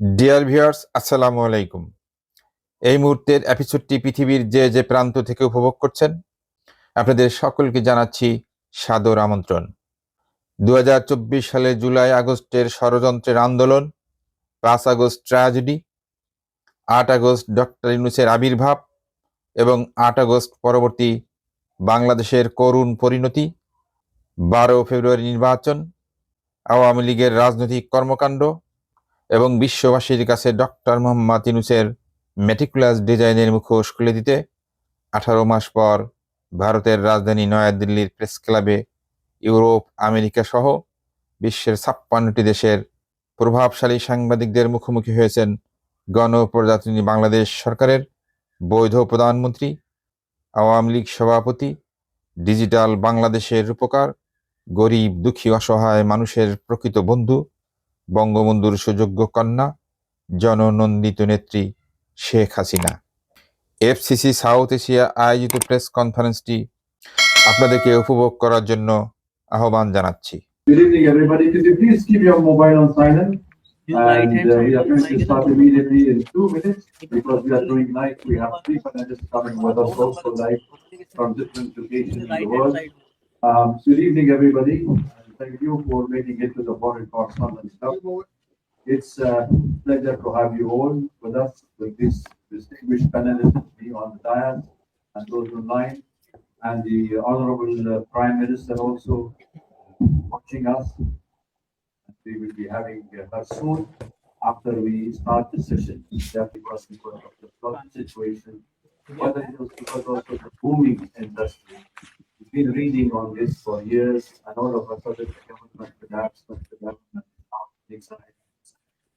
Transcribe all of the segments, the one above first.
Dear viewers, আসসালামু আলাইকুম। এই মুহূর্তের এপিসোডটি পৃথিবীর যে প্রান্ত থেকে উপভোগ করছেন, আপনাদের সকলকে জানাচ্ছি সাদর আমন্ত্রণ। 2024 সালের জুলাই-আগস্টের ষড়যন্ত্রের আন্দোলন, 5 আগস্ট ট্র্যাজেডি, 8 আগস্ট ড.ইউনুসের আবির্ভাব এবং 8 আগস্ট পরবর্তী বাংলাদেশের করুণ পরিণতি, 12 ফেব্রুয়ারি নির্বাচন, আওয়ামী লীগের রাজনৈতিক কর্মকাণ্ড এবং বিশ্ববাসীর কাছে ডক্টর মোহাম্মদ ইউনূসের মেটিকুলাস ডিজাইনের মুখোশ খুলে দিতে 18 মাস পর ভারতের রাজধানী নয়াদিল্লির প্রেস ক্লাবে ইউরোপ, আমেরিকা সহ বিশ্বের 56টি দেশের প্রভাবশালী সাংবাদিকদের মুখোমুখি হয়েছেন গণপ্রজাতন্ত্রী বাংলাদেশ সরকারের বৈধ প্রধানমন্ত্রী, আওয়ামী লীগ সভাপতি, ডিজিটাল বাংলাদেশের রূপকার, গরিব দুঃখী অসহায় মানুষের প্রকৃত বন্ধু, বঙ্গবন্ধুর সুযোগ্য কন্যা, জননন্দিত নেত্রী Sheikh Hasina. FCC south Asia আয়োজিত প্রেস কনফারেন্সটি আপনাদেরকে উপভোগ করার জন্য আহ্বান জানাচ্ছি। Good evening, everybody. Could you please keep your mobile on silent? And we are going to start immediately in 2 minutes because we are doing live. We have 3 panelists coming with us also live from different locations in the world. Good evening, everybody. Thank you for making it to the foreign correspondent stuff. It's a pleasure to have you all with us, with this distinguished panelists, me on the dais and those online, and the Honorable Prime Minister also watching us. We will be having her soon after we start the session. That because of the flood situation, but it was because of the booming industry. We've been reading on this for years, and all of a sudden the government collapsed, but the government inside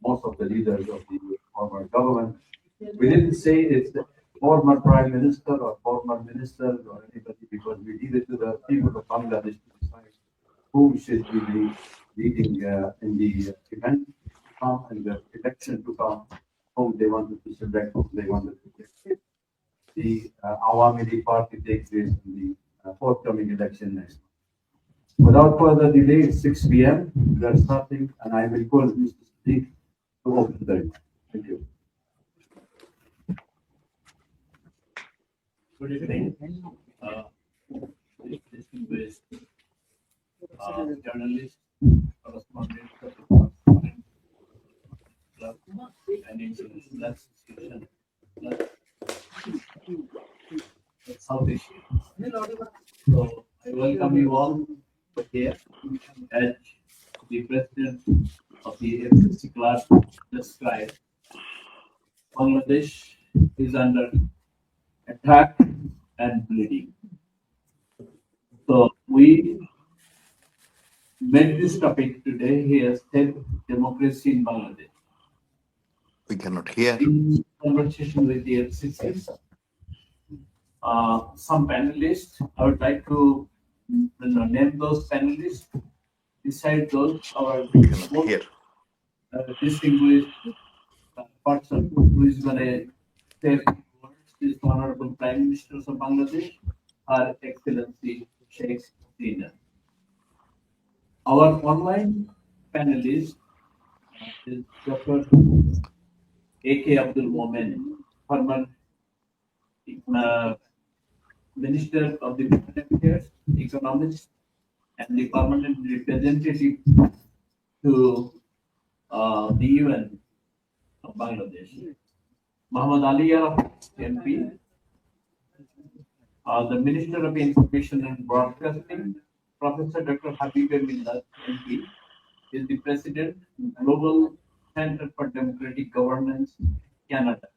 most of the leaders of the former government. We didn't say it's the former prime minister or former ministers or anybody because we leave it to the people of Bangladesh to decide who should be leading in the event to come and the election to come, whom they wanted to select, whom they wanted to select. The Awami League party takes place in the forthcoming election next month. Without further delay, it's 6 p.m. We are starting, and I will call Mr. Sadiq to open the event. Thank you. Good evening. Distinguished journalists, correspondents of the Foreign Club and International Association South Asia. So I welcome you all here as the President of the FCC Club described. Bangladesh is under attack and bleeding. So we made this topic today. He has said democracy in Bangladesh. We cannot hear. In conversation with the FCC, some panelists, I would like to name those panelists. Beside those, our We cannot hear. distinguished person who is going to say a few words is the Honorable Prime Minister of Bangladesh, Her Excellency Sheikh Hasina. Our online panelist is Dr. A.K. Abdul Momen, former Minister of the Foreign Affairs, Economics, and the permanent representative to the ড.ইউন of Bangladesh. Muhammad Ali Arafat, MP, the Minister of Information and Broadcasting, Professor Dr. Habibur Millat, MP, is the President, Global Center for Democratic Governance, Canada.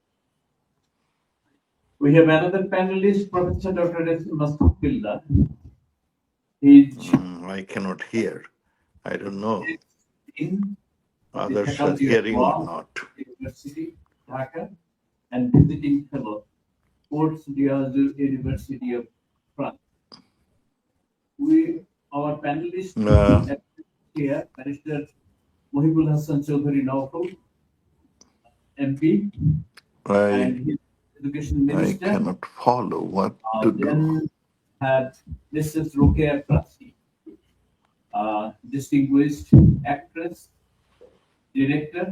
We have another panelist, Professor Dr. Masudullah. He's I cannot hear. I don't know. in the Others are Faculty of hearing or Law, not. University, Dhaka, and visiting fellow, Ports Diazur University of France. Our panelists here, Minister Mohibul Hassan Chaudhary Naufal, MP, and I his Education I Minister. cannot follow what to do. Then had Mrs. Rokeya Prasi, distinguished actress, director,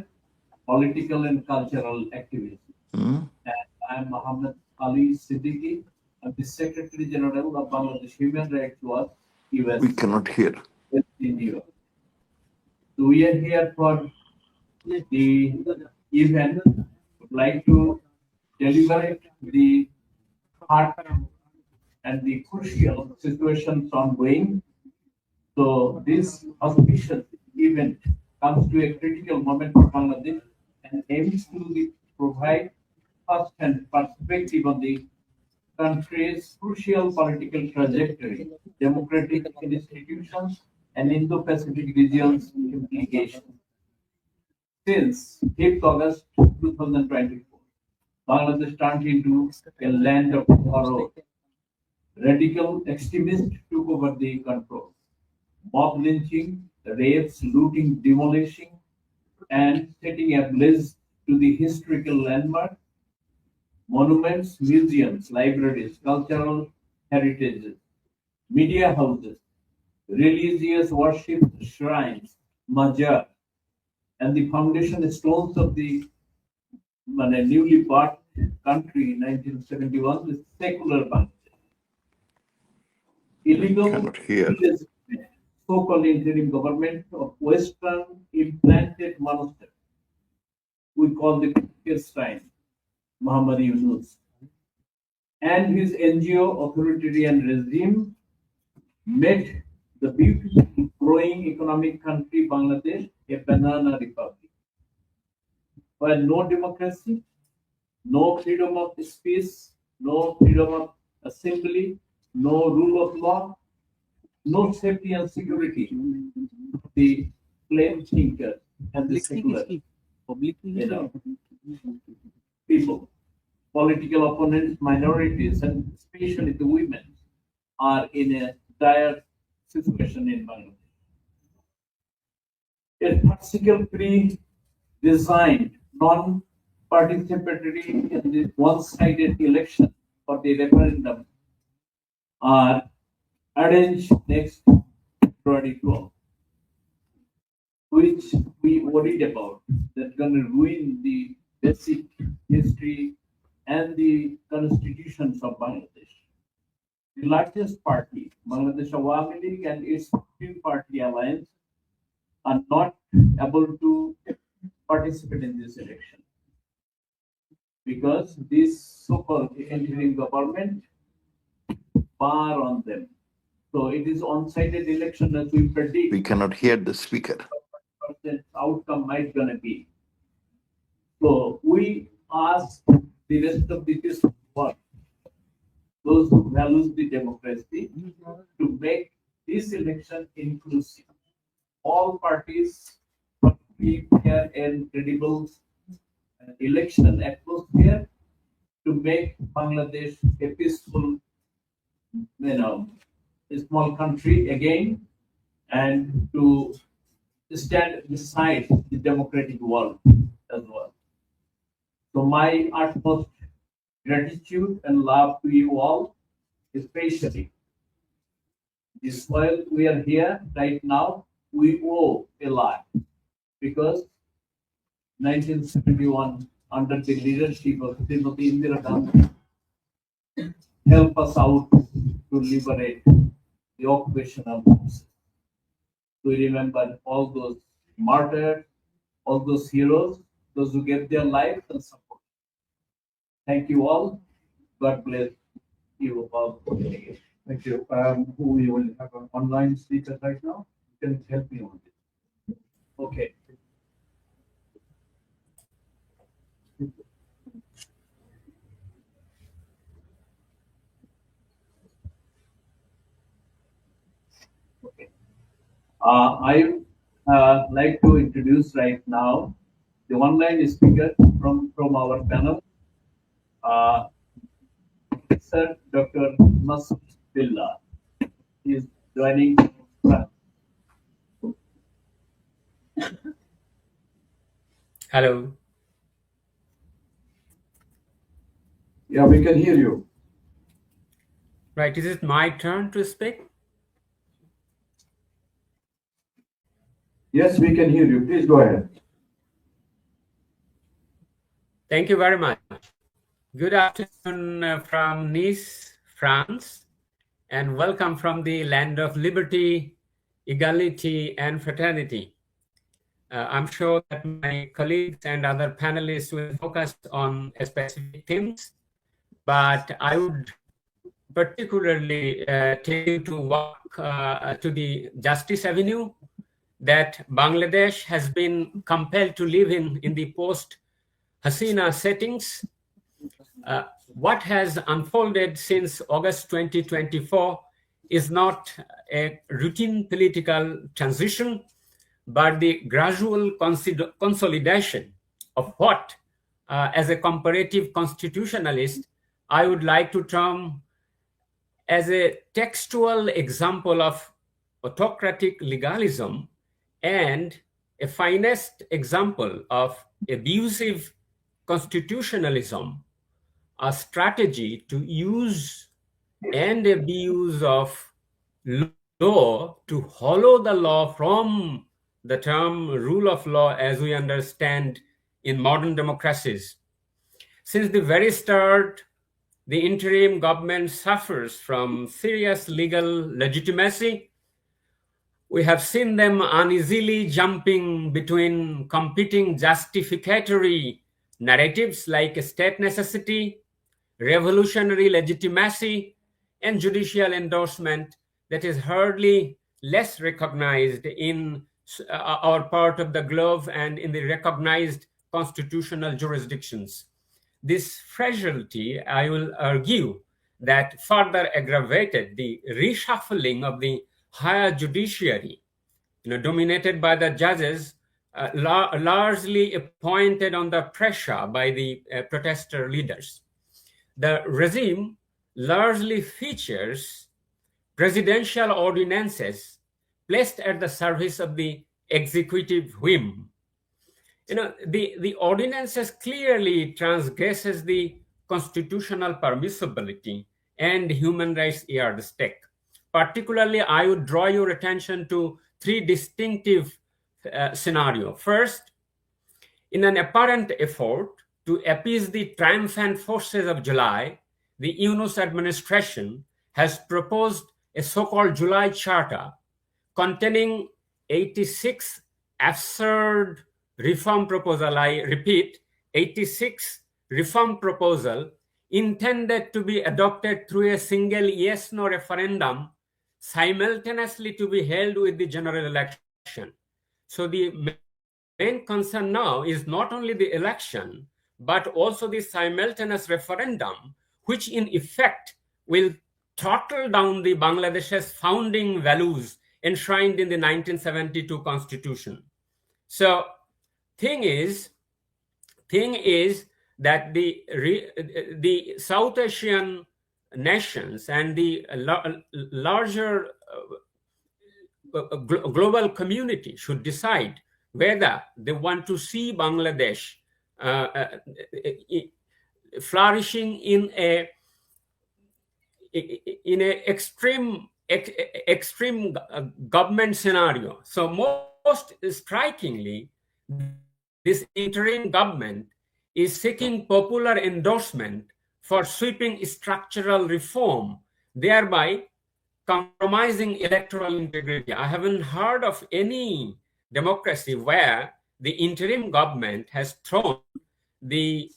political and cultural activism. Hmm? And I am Muhammad Ali Siddiqui. I'm the Secretary General of Bangladesh Human Rights Watch, US, We cannot hear. in New York. So we are here for the event. Would like to deliberate the heart and the crucial situations ongoing. So this auspicious event comes to a critical moment for Bangladesh and aims to provide first-hand perspective on the country's crucial political trajectory, democratic institutions, and Indo-Pacific region's implications. Since 5th August 2024, Bangladesh turned into a land of horror. Radical extremists took over the control. Mob lynching, rapes, looting, demolishing, and setting ablaze to the historical landmarks, monuments, museums, libraries, cultural heritages, media houses, religious worship shrines, mazar, and the foundation stones of the newly birthed country in 1971, the secular Bangladesh. Illegal, Cannot hear. illegitimate, so-called interim government of Western implanted monastery. We call the biggest shrine, Muhammad Yunus, and his NGO authoritarian regime made the beautiful growing economic country Bangladesh a banana republic, where no democracy, no freedom of speech, no freedom of assembly, no rule of law, no safety and security. The plain thinker and the secular, people, political opponents, minorities, and especially the women are in a dire situation in Bangladesh. A particle pre-designed, non-participatory and the one-sided election for the referendum are arranged next February 12, which we worried about. That's going to ruin the basic history and the constitutions of Bangladesh. The largest party, Bangladesh Awami League and its 15-party alliance, are not able to participate in this election because this so-called interim government bar on them. So it is on-sided election as we predict. We cannot hear the speaker. Percent outcome might gonna be. So we ask the rest of the world, those who values the democracy, to make this election inclusive. All parties must be fair and credible election atmosphere to make Bangladesh a peaceful, a small country again, and to stand beside the democratic world as well. So my utmost gratitude and love to you all, especially this while we are here right now, we owe a lot because 1971 under the leadership of Srimati Indira Gandhi help us out to liberate the occupational forces. We remember all those martyrs, all those heroes, those who gave their lives and support. Thank you all. God bless you all. Thank you. We will have an online speaker right now. You can help me on this. Okay. I like to introduce right now the online speaker from our panel, Professor Dr. Masud Billah. He is joining from Hello. Yeah, we can hear you. Right, is it my turn to speak? Yes, we can hear you. Please go ahead. Thank you very much. Good afternoon from Nice, France, and welcome from the land of liberty, equality, and fraternity. I'm sure that my colleagues and other panelists will focus on specific themes, but I would particularly take you to walk to the Justice Avenue that Bangladesh has been compelled to live in the post-Hasina settings. What has unfolded since August 2024 is not a routine political transition, but the gradual consolidation of what, as a comparative constitutionalist, I would like to term as a textual example of autocratic legalism and a finest example of abusive constitutionalism, a strategy to use and abuse of law to hollow the law from the term rule of law as we understand in modern democracies. Since the very start, the interim government suffers from serious legal legitimacy. We have seen them uneasily jumping between competing justificatory narratives like state necessity, revolutionary legitimacy, and judicial endorsement that is hardly less recognized in our part of the globe and in the recognized constitutional jurisdictions. This fragility, I will argue, that further aggravated the reshuffling of the higher judiciary, dominated by the judges, largely appointed under pressure by the protester leaders. The regime largely features presidential ordinances placed at the service of the executive whim. The ordinances clearly transgresses the constitutional permissibility and human rights yardstick. Particularly, I would draw your attention to three distinctive scenarios. First, in an apparent effort to appease the triumphant forces of July, the Yunus administration has proposed a so-called July Charter containing 86 absurd reform proposal. I repeat, 86 reform proposal intended to be adopted through a single yes-no referendum simultaneously to be held with the general election. So the main concern now is not only the election, but also the simultaneous referendum, which in effect will throttle down the Bangladesh's founding values enshrined in the 1972 constitution. So thing is that the South Asian nations and the larger global community should decide whether they want to see Bangladesh flourishing in a extreme government scenario. So most strikingly, this interim government is seeking popular endorsement for sweeping structural reform, thereby compromising electoral integrity. I haven't heard of any democracy where the interim government has thrown the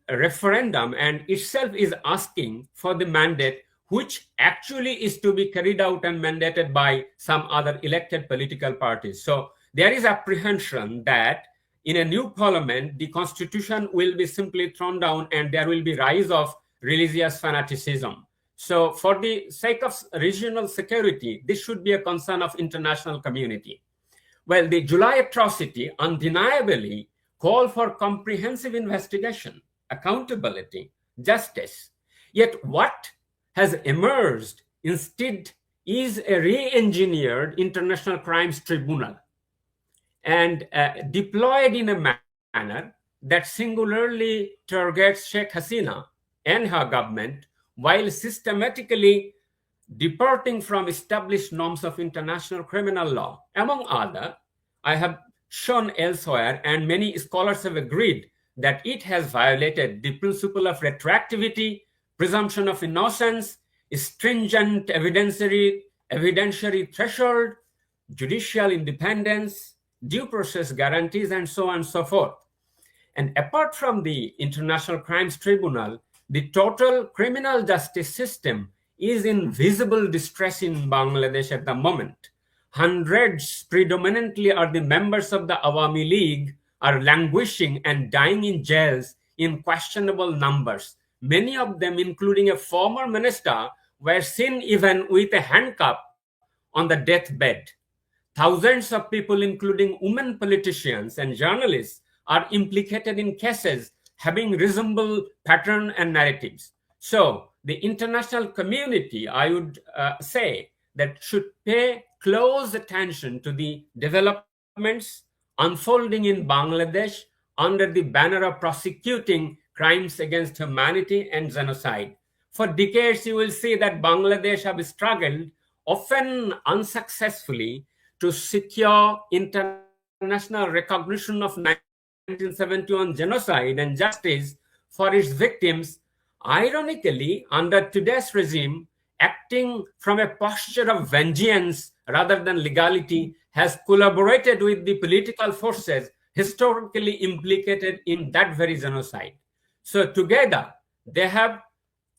referendum and itself is asking for the mandate, which actually is to be carried out and mandated by some other elected political parties. So there is apprehension that in a new parliament, the constitution will be simply thrown down and there will be rise of religious fanaticism. So for the sake of regional security, this should be a concern of international community. Well, the July atrocity undeniably called for comprehensive investigation, accountability, justice. Yet what has emerged instead is a re-engineered international crimes tribunal and deployed in a manner that singularly targets Sheikh Hasina and her government while systematically departing from established norms of international criminal law. Among other, I have shown elsewhere, and many scholars have agreed, that it has violated the principle of retroactivity, presumption of innocence, stringent evidentiary threshold, judicial independence, due process guarantees, and so on and so forth. And apart from the International Crimes Tribunal, the total criminal justice system is in visible distress in Bangladesh at the moment. Hundreds, predominantly are the members of the Awami League, are languishing and dying in jails in questionable numbers. Many of them, including a former minister, were seen even with a handcuff on the deathbed. Thousands of people, including women politicians and journalists, are implicated in cases having resemble pattern and narratives. So the international community, I would say, that should pay close attention to the developments unfolding in Bangladesh under the banner of prosecuting crimes against humanity and genocide. For decades, you will see that Bangladesh have struggled, often unsuccessfully, to secure international recognition of 1971 genocide and justice for its victims. Ironically, under today's regime, acting from a posture of vengeance rather than legality, has collaborated with the political forces historically implicated in that very genocide. So together, they have,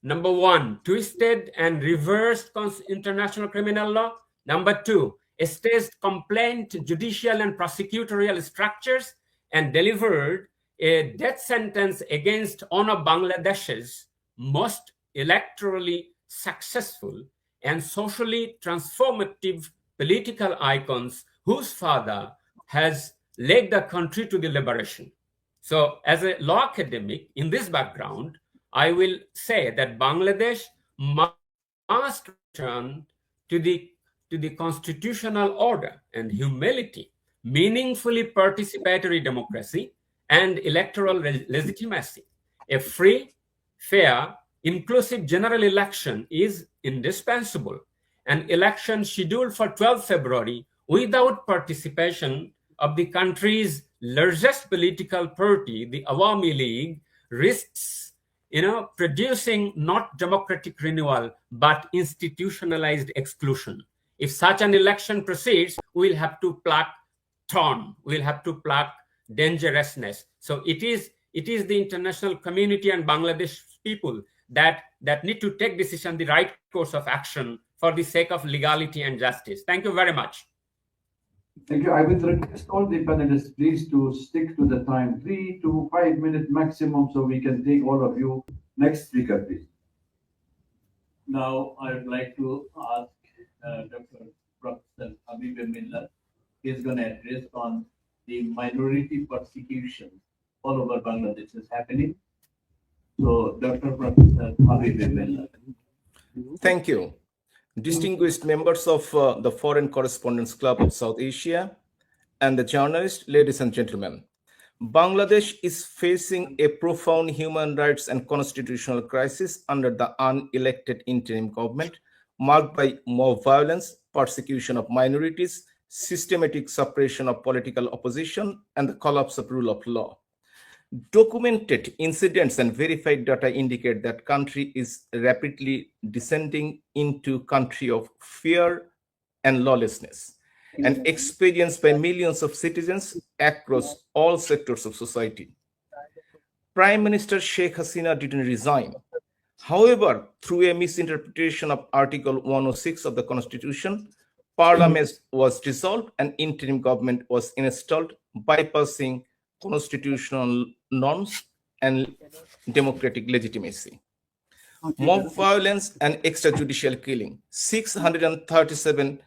number one, twisted and reversed international criminal law. Number two, staged complaint, judicial and prosecutorial structures, and delivered a death sentence against one of Bangladesh's most electorally successful and socially transformative political icons, whose father has led the country to the liberation. So as a law academic in this background, I will say that Bangladesh must return to the constitutional order and humility, meaningfully participatory democracy, and electoral legitimacy. A free, fair, inclusive general election is indispensable. An election scheduled for 12 February without participation of the country's largest political party, the Awami League, risks producing not democratic renewal, but institutionalized exclusion. If such an election proceeds, we'll have to pluck thorn, we'll have to pluck dangerousness. So it is the international community and Bangladesh people that need to take decision, the right course of action for the sake of legality and justice. Thank you very much. Thank you. I will request all the panelists, please, to stick to the time, 3 to 5 minutes maximum, so we can take all of you. Next speaker, please. Now, I would like to ask Dr. Professor Habib Miller. He's going to address on the minority persecution all over Bangladesh is happening. So, Dr. Professor Habib Miller. Thank you. Distinguished members of the Foreign Correspondents Club of South Asia and the journalists, ladies and gentlemen, Bangladesh is facing a profound human rights and constitutional crisis under the unelected interim government, marked by mob violence, persecution of minorities, systematic suppression of political opposition, and the collapse of rule of law. Documented incidents and verified data indicate that country is rapidly descending into country of fear and lawlessness, and experienced by millions of citizens across all sectors of society. Prime Minister Sheikh Hasina didn't resign. However, through a misinterpretation of Article 106 of the Constitution, Parliament was dissolved and interim government was installed, bypassing constitutional norms and democratic legitimacy. Mob violence and extrajudicial killing. 637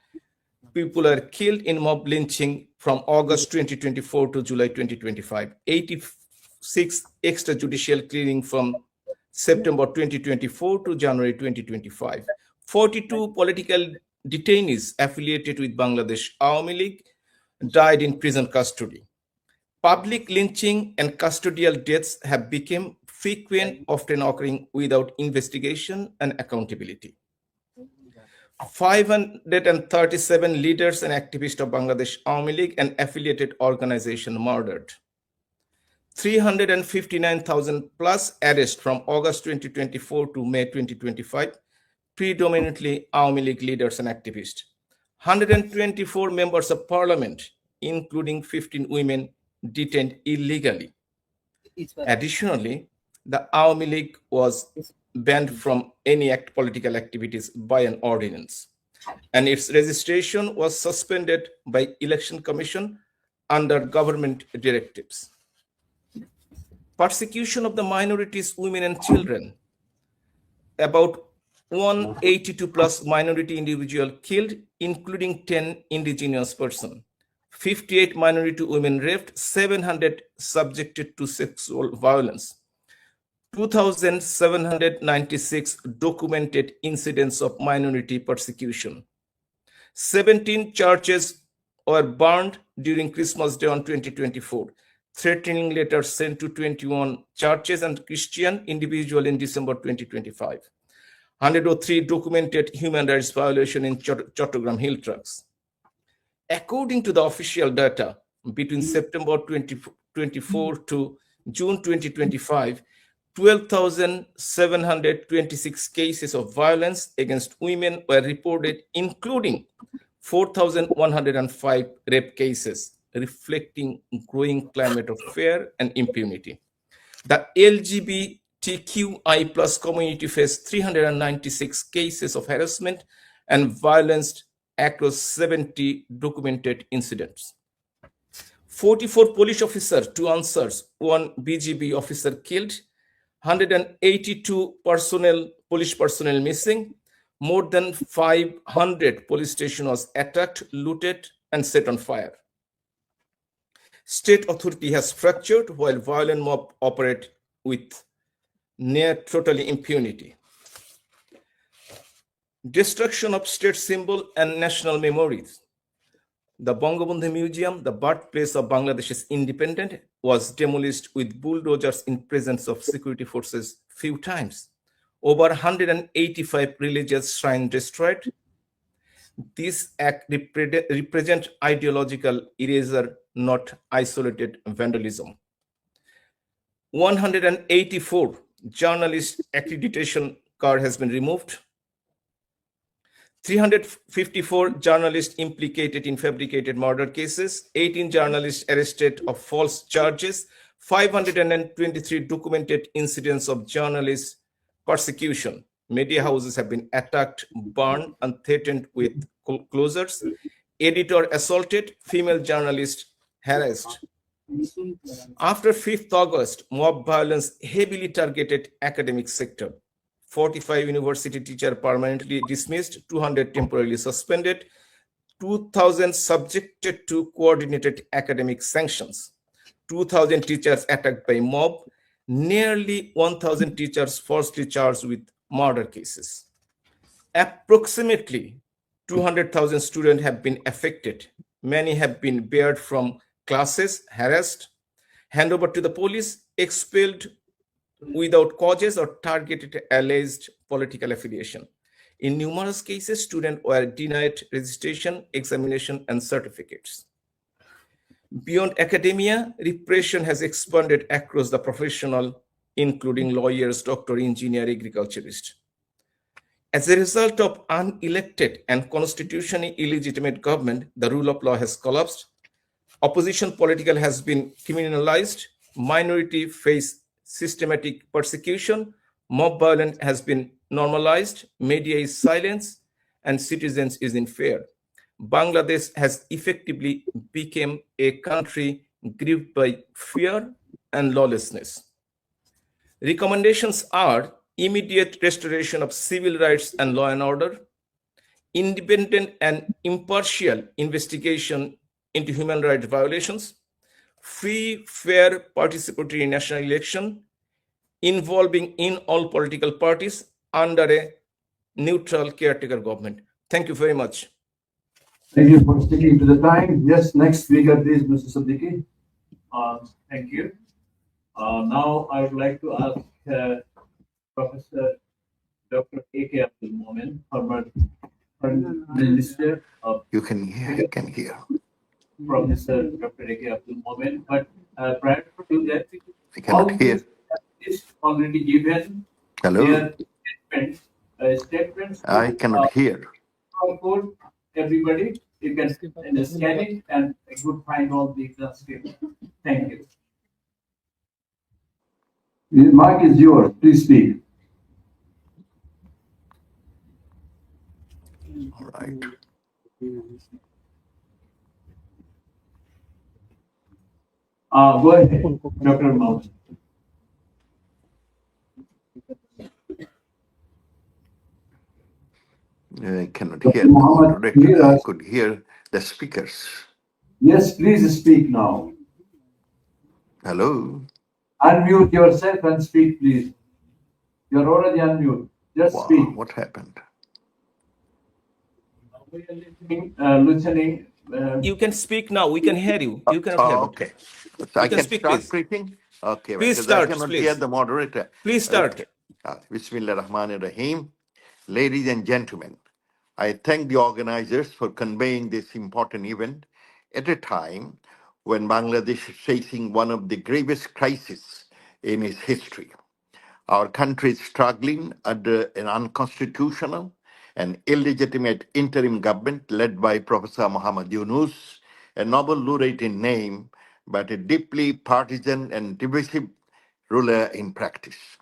people are killed in mob lynching from August 2024 to July 2025. 86 extrajudicial killing from September 2024 to January 2025. 42 political detainees affiliated with Bangladesh Awami League died in prison custody. Public lynching and custodial deaths have become frequent, often occurring without investigation and accountability. 537 leaders and activists of Bangladesh Awami League and affiliated organization murdered. 359,000 plus arrests from August 2024 to May 2025, predominantly Awami League leaders and activists. 124 members of parliament, including 15 women, detained illegally. Additionally, the Awami League was banned from any political activities by an ordinance, and its registration was suspended by Election Commission under government directives. Persecution of the minorities, women and children. About 182 plus minority individual killed, including 10 indigenous persons. 58 minority women raped, 700 subjected to sexual violence. 2,796 documented incidents of minority persecution. 17 churches were burned during Christmas Day on 2024. Threatening letters sent to 21 churches and Christian individuals in December 2025. 103 documented human rights violation in Chattogram hill trucks. According to the official data, between September 2024 to June 2025, 12,726 cases of violence against women were reported, including 4,105 rape cases, reflecting growing climate of fear and impunity. The LGBTQI plus community faced 396 cases of harassment and violence across 70 documented incidents. 44 police officers, 2 answers, 1 BGB officer killed, 182 police personnel missing, more than 500 police stations was attacked, looted, and set on fire. State authority has fractured while violent mob operate with near total impunity. Destruction of state symbol and national memories. The Bangabandhu Museum, the birthplace of Bangladesh's independence, was demolished with bulldozers in presence of security forces few times. Over 185 religious shrines destroyed. This act represents ideological erasure, not isolated vandalism. 184 journalist accreditation card has been removed. 354 journalists implicated in fabricated murder cases, 18 journalists arrested of false charges, 523 documented incidents of journalist persecution. Media houses have been attacked, burned, and threatened with closures. Editor assaulted, female journalist harassed. After 5th August, mob violence heavily targeted academic sector. 45 university teachers permanently dismissed, 200 temporarily suspended, 2,000 subjected to coordinated academic sanctions, 2,000 teachers attacked by mob, nearly 1,000 teachers falsely charged with murder cases. Approximately 200,000 students have been affected. Many have been barred from classes, harassed, handed over to the police, expelled without causes, or targeted alleged political affiliation. In numerous cases, students were denied registration, examination, and certificates. Beyond academia, repression has expanded across the professional, including lawyers, doctor, engineer, agriculturist. As a result of unelected and constitutionally illegitimate government, the rule of law has collapsed. Opposition political has been criminalized. Minority face systematic persecution. Mob violence has been normalized. Media is silenced, and citizens is in fear. Bangladesh has effectively become a country gripped by fear and lawlessness. Recommendations are immediate restoration of civil rights and law and order, independent and impartial investigation into human rights violations, free, fair, participatory national election involving in all political parties under a neutral caretaker government. Thank you very much. Thank you for sticking to the time. Yes, next speaker, please, Mr. Siddiqui. Thank you. Now I would like to ask Professor Dr. A.K. Abdul Momen, former Minister of You can hear. Professor Dr. A.K. Abdul Momen. But prior to to that. We All cannot hear. these is already given Hello? their statements I to cannot hear. code. Everybody, you can scan it and you would find all the transcript. Thank you. The mic is yours. Please speak. All right. Go ahead, Dr. Mohammed. I cannot Dr. hear the Mohammed, moderator. hear I us? could hear the speakers. Yes, please speak now. Hello? Unmute yourself and speak, please. You're already unmute. Just Wow, speak. what happened? Listening. You can speak now. We can hear you. You cannot hear. Oh, But okay. So you I can can speak, start please. preaching? Okay, Please because I start, cannot hear please. the moderator. Please start. Okay. Bismillah Rahman Rahim. Ladies and gentlemen, I thank the organizers for conveying this important event at a time when Bangladesh is facing one of the gravest crises in its history. Our country is struggling under an unconstitutional and illegitimate interim government led by Professor Muhammad Yunus, a Nobel laureate in name, but a deeply partisan and divisive ruler in practice.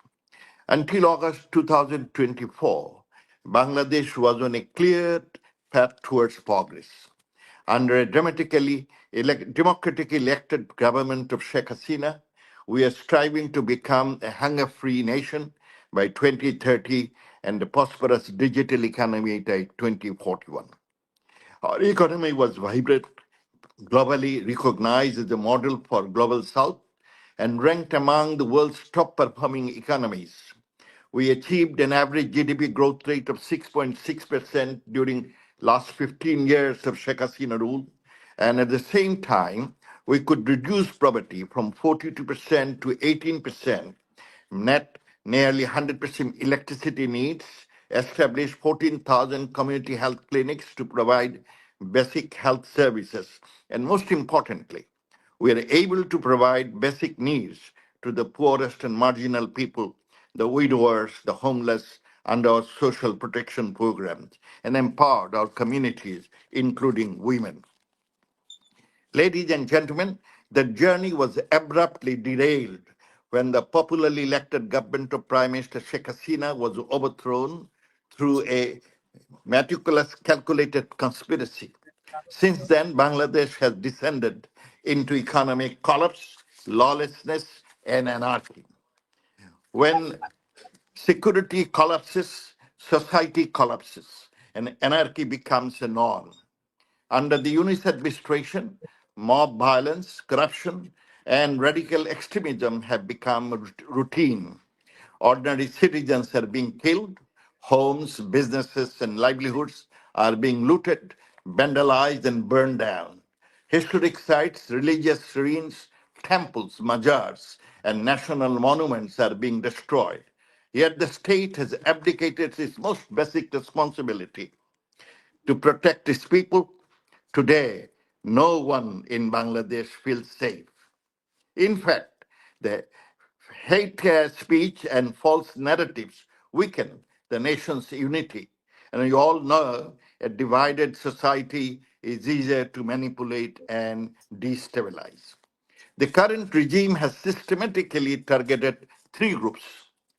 Until August 2024, Bangladesh was on a clear path towards progress. Under a democratically elected government of Sheikh Hasina, we are striving to become a hunger-free nation by 2030 and a prosperous digital economy by 2041. Our economy was vibrant, globally recognized as a model for Global South, and ranked among the world's top-performing economies. We achieved an average GDP growth rate of 6.6% during last 15 years of Sheikh Hasina rule, and at the same time, we could reduce poverty from 42% to 18%, net nearly 100% electricity needs, establish 14,000 community health clinics to provide basic health services, and most importantly, we are able to provide basic needs to the poorest and marginal people, the widowers, the homeless, under our social protection programs, and empowered our communities, including women. Ladies and gentlemen, the journey was abruptly derailed when the popularly elected government of Prime Minister Sheikh Hasina was overthrown through a meticulous, calculated conspiracy. Since then, Bangladesh has descended into economic collapse, lawlessness, and anarchy. When security collapses, society collapses, and anarchy becomes a norm. Under the Yunus administration, mob violence, corruption, and radical extremism have become routine. Ordinary citizens are being killed, homes, businesses, and livelihoods are being looted, vandalized, and burned down. Historic sites, religious ruins, temples, mazars, and national monuments are being destroyed. Yet the state has abdicated its most basic responsibility to protect its people. Today, no one in Bangladesh feels safe. In fact, the hate speech and false narratives weaken the nation's unity. And you all know a divided society is easier to manipulate and destabilize. The current regime has systematically targeted three groups.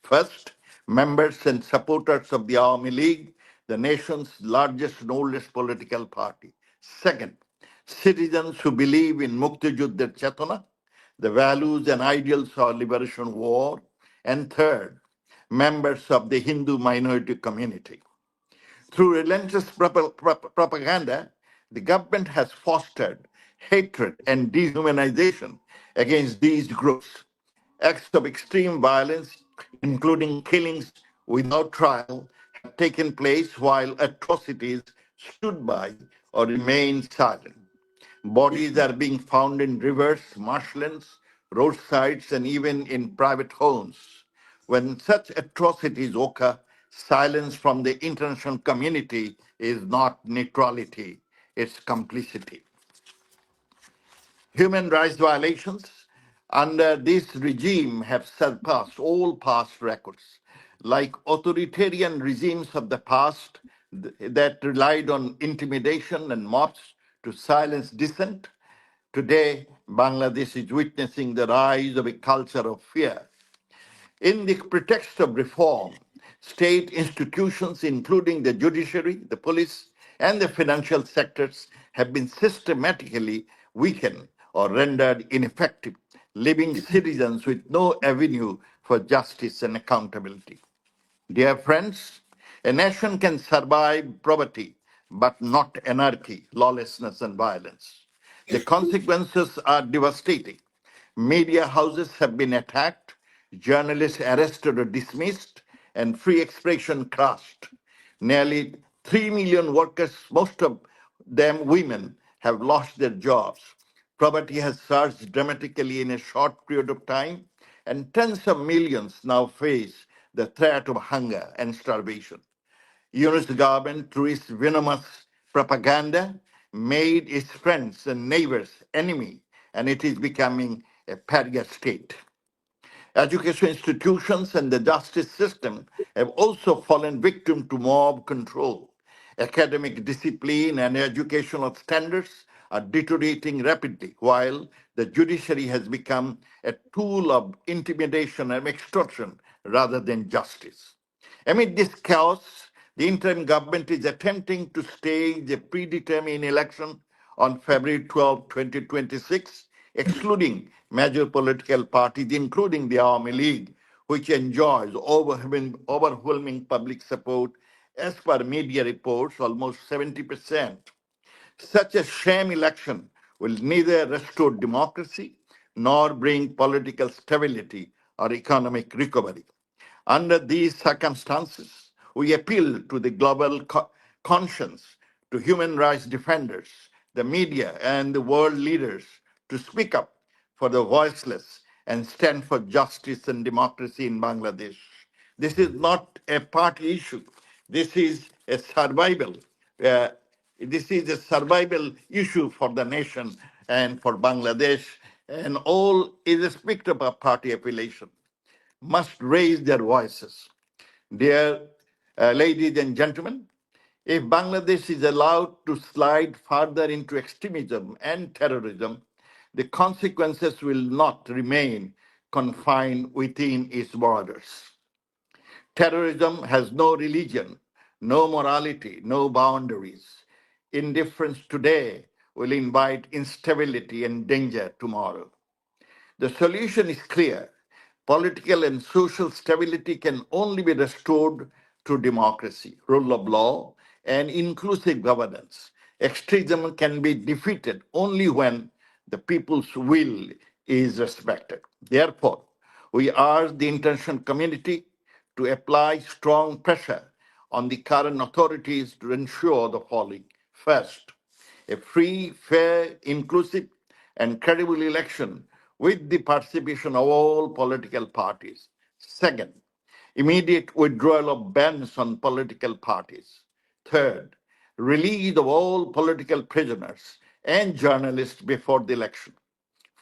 First, members and supporters of the Army League, the nation's largest and oldest political party. Second, citizens who believe in Muktijuddha Chetana, the values and ideals of liberation war. And third, members of the Hindu minority community. Through relentless propaganda, the government has fostered hatred and dehumanization against these groups. Acts of extreme violence, including killings without trial, have taken place while atrocities stood by or remained silent. Bodies are being found in rivers, marshlands, roadsides, and even in private homes. When such atrocities occur, silence from the international community is not neutrality, it's complicity. Human rights violations under this regime have surpassed all past records. Like authoritarian regimes of the past that relied on intimidation and mobs to silence dissent, today Bangladesh is witnessing the rise of a culture of fear. In the pretext of reform, state institutions, including the judiciary, the police, and the financial sectors, have been systematically weakened or rendered ineffective, leaving citizens with no avenue for justice and accountability. Dear friends, a nation can survive poverty, but not anarchy, lawlessness, and violence. The consequences are devastating. Media houses have been attacked, journalists arrested or dismissed, and free expression crushed. Nearly 3 million workers, most of them women, have lost their jobs. Poverty has surged dramatically in a short period of time, and tens of millions now face the threat of hunger and starvation. Yunus government, through its venomous propaganda, made its friends and neighbors enemy, and it is becoming a pariah state. Education institutions and the justice system have also fallen victim to mob control. Academic discipline and educational standards are deteriorating rapidly, while the judiciary has become a tool of intimidation and extortion rather than justice. Amid this chaos, the interim government is attempting to stage a predetermined election on February 12, 2026, excluding major political parties, including the Army League, which enjoys overwhelming public support. As per media reports, almost 70%. Such a sham election will neither restore democracy nor bring political stability or economic recovery. Under these circumstances, we appeal to the global conscience, to human rights defenders, the media, and the world leaders to speak up for the voiceless and stand for justice and democracy in Bangladesh. This is not a party issue. This is a survival. Uh, this is a survival issue for the nation and for Bangladesh, and all, irrespective of party affiliation, must raise their voices. Dear ladies and gentlemen, if Bangladesh is allowed to slide further into extremism and terrorism, the consequences will not remain confined within its borders. Terrorism has no religion, no morality, no boundaries. Indifference today will invite instability and danger tomorrow. The solution is clear. Political and social stability can only be restored through democracy, rule of law, and inclusive governance. Extremism can be defeated only when the people's will is respected. Therefore, we urge the international community to apply strong pressure on the current authorities to ensure the following. First, a free, fair, inclusive, and credible election with the participation of all political parties. Second, immediate withdrawal of bans on political parties. Third, release of all political prisoners and journalists before the election.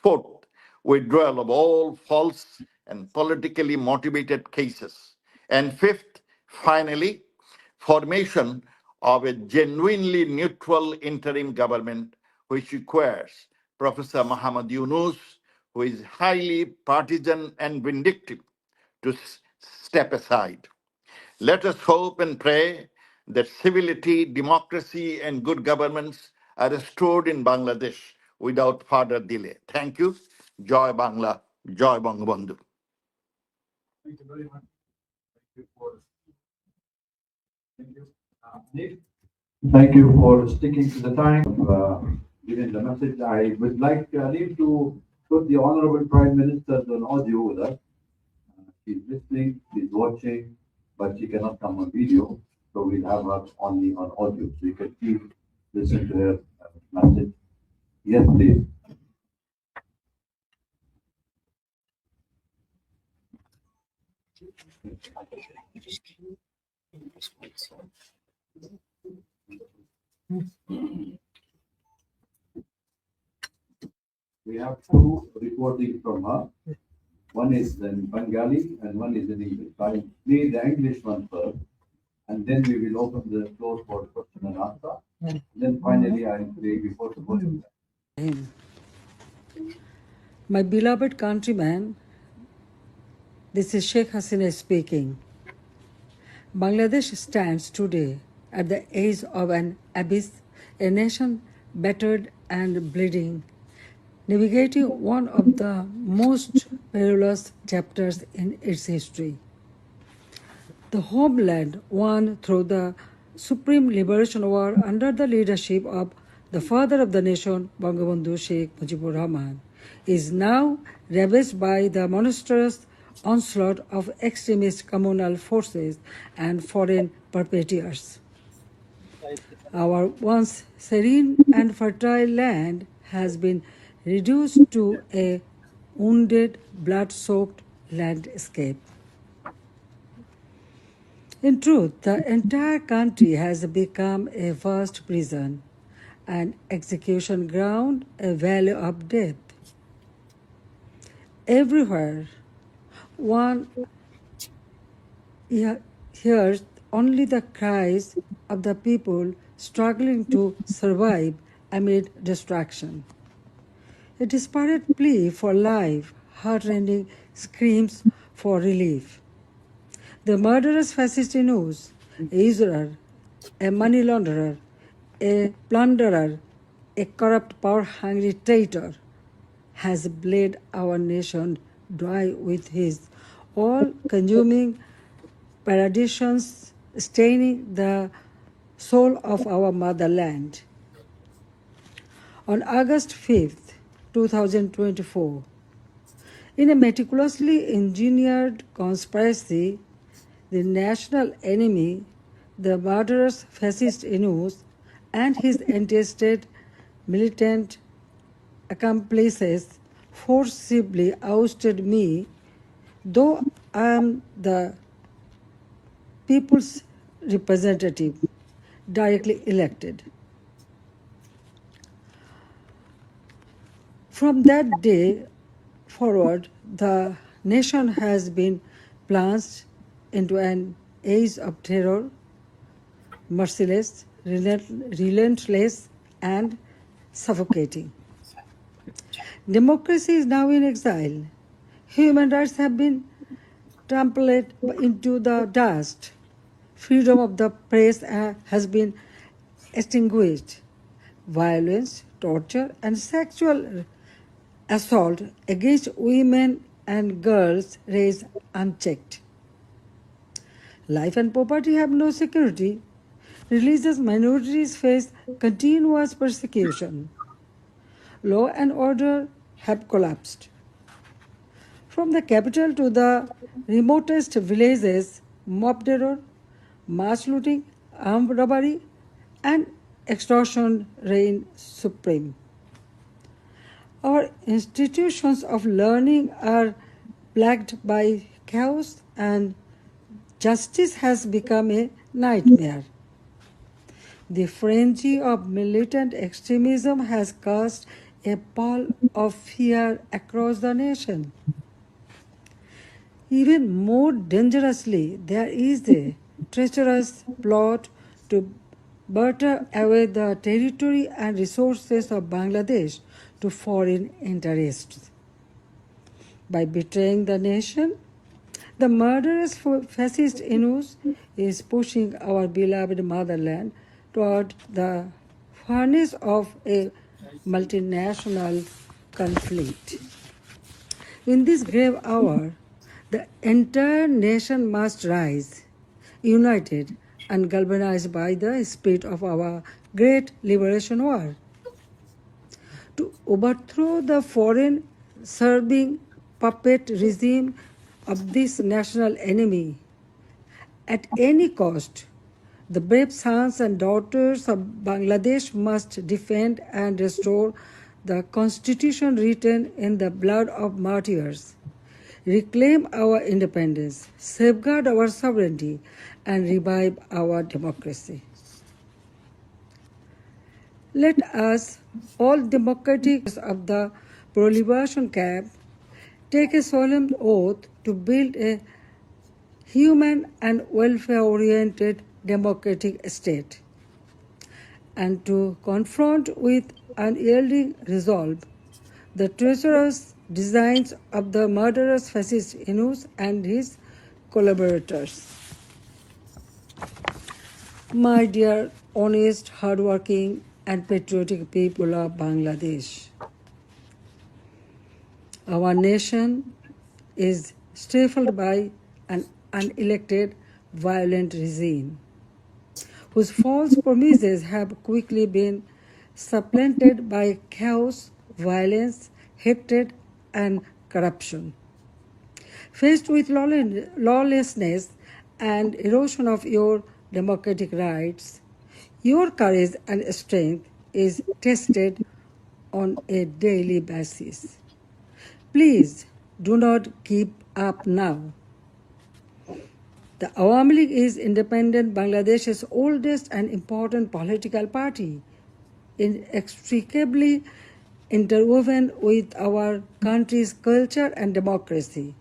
Fourth, withdrawal of all false and politically motivated cases. And fifth, finally, formation of a genuinely neutral interim government, which requires Professor Muhammad Yunus, who is highly partisan and vindictive, to step aside. Let us hope and pray that civility, democracy, and good governance are restored in Bangladesh without further delay. Thank you. Joy Bangla, Joy Bangabandhu. Thank you very much. Thank you for. Thank you. Nick? Thank you for sticking to the time, giving the message. I would like Alim to put the Honorable Prime Minister on audio with us. She's listening, she's watching, but she cannot come on video, so we'll have her only on audio. So you can keep listen to her message. Yes, please. We have two recordings from her. One is in Bengali and one is in English. I will play the English one first, and then we will open the floor for question and answer. Then finally, I will play before the both of them. My beloved countrymen, this is Sheikh Hasina speaking. Bangladesh stands today at the edge of an abyss, a nation battered and bleeding, navigating one of the most perilous chapters in its history. The homeland won through the Supreme Liberation War under the leadership of the father of the nation, Bangabandhu Sheikh Mujibur Rahman, is now ravaged by the monstrous onslaught of extremist communal forces and foreign perpetrators. Our once serene and fertile land has been reduced to a wounded, blood-soaked landscape. In truth, the entire country has become a vast prison, an execution ground, a valley of death. Everywhere, one hears only the cries of the people struggling to survive amid destruction. A desperate plea for life, heartrending screams for relief. The murderous fascist news, a usurer, a money launderer, a plunderer, a corrupt, power-hungry traitor, has bled our nation dry with his all-consuming perditions, staining the soul of our motherland. On August 5th, 2024, in a meticulously engineered conspiracy, the national enemy, the murderous fascist Inus, and his entrusted militant accomplices forcibly ousted me, though I am the people's representative, directly elected. From that day forward, the nation has been plunged into an age of terror, merciless, relentless, and suffocating. Democracy is now in exile. Human rights have been trampled into the dust. Freedom of the press has been extinguished. Violence, torture, and sexual assault against women and girls raise unchecked. Life and property have no security. Religious minorities face continuous persecution. Law and order have collapsed. From the capital to the remotest villages, mob terror, mass looting, armed robbery, and extortion reign supreme. Our institutions of learning are plagued by chaos, and justice has become a nightmare. The frenzy of militant extremism has cast a pall of fear across the nation. Even more dangerously, there is a treacherous plot to barter away the territory and resources of Bangladesh to foreign interests. By betraying the nation, the murderous fascist Inus is pushing our beloved motherland toward the furnace of a multinational conflict. In this grave hour, the entire nation must rise, united and galvanized by the spirit of our great liberation war. To overthrow the foreign serving puppet regime of this national enemy at any cost, the brave sons and daughters of Bangladesh must defend and restore the constitution written in the blood of martyrs, reclaim our independence, safeguard our sovereignty, and revive our democracy. Let us, all democratic of the pro-liberation camp take a solemn oath to build a human and welfare-oriented democratic state, and to confront with unyielding resolve the treacherous designs of the murderous fascist Yunus and his collaborators. My dear, honest, hardworking, and patriotic people of Bangladesh, our nation is stifled by an unelected, violent regime whose false promises have quickly been supplanted by chaos, violence, hatred, and corruption. Faced with lawlessness and erosion of your democratic rights, your courage and strength is tested on a daily basis. Please do not give up now. The Awami League is independent Bangladesh's oldest and important political party, inextricably interwoven with our country's culture and democracy,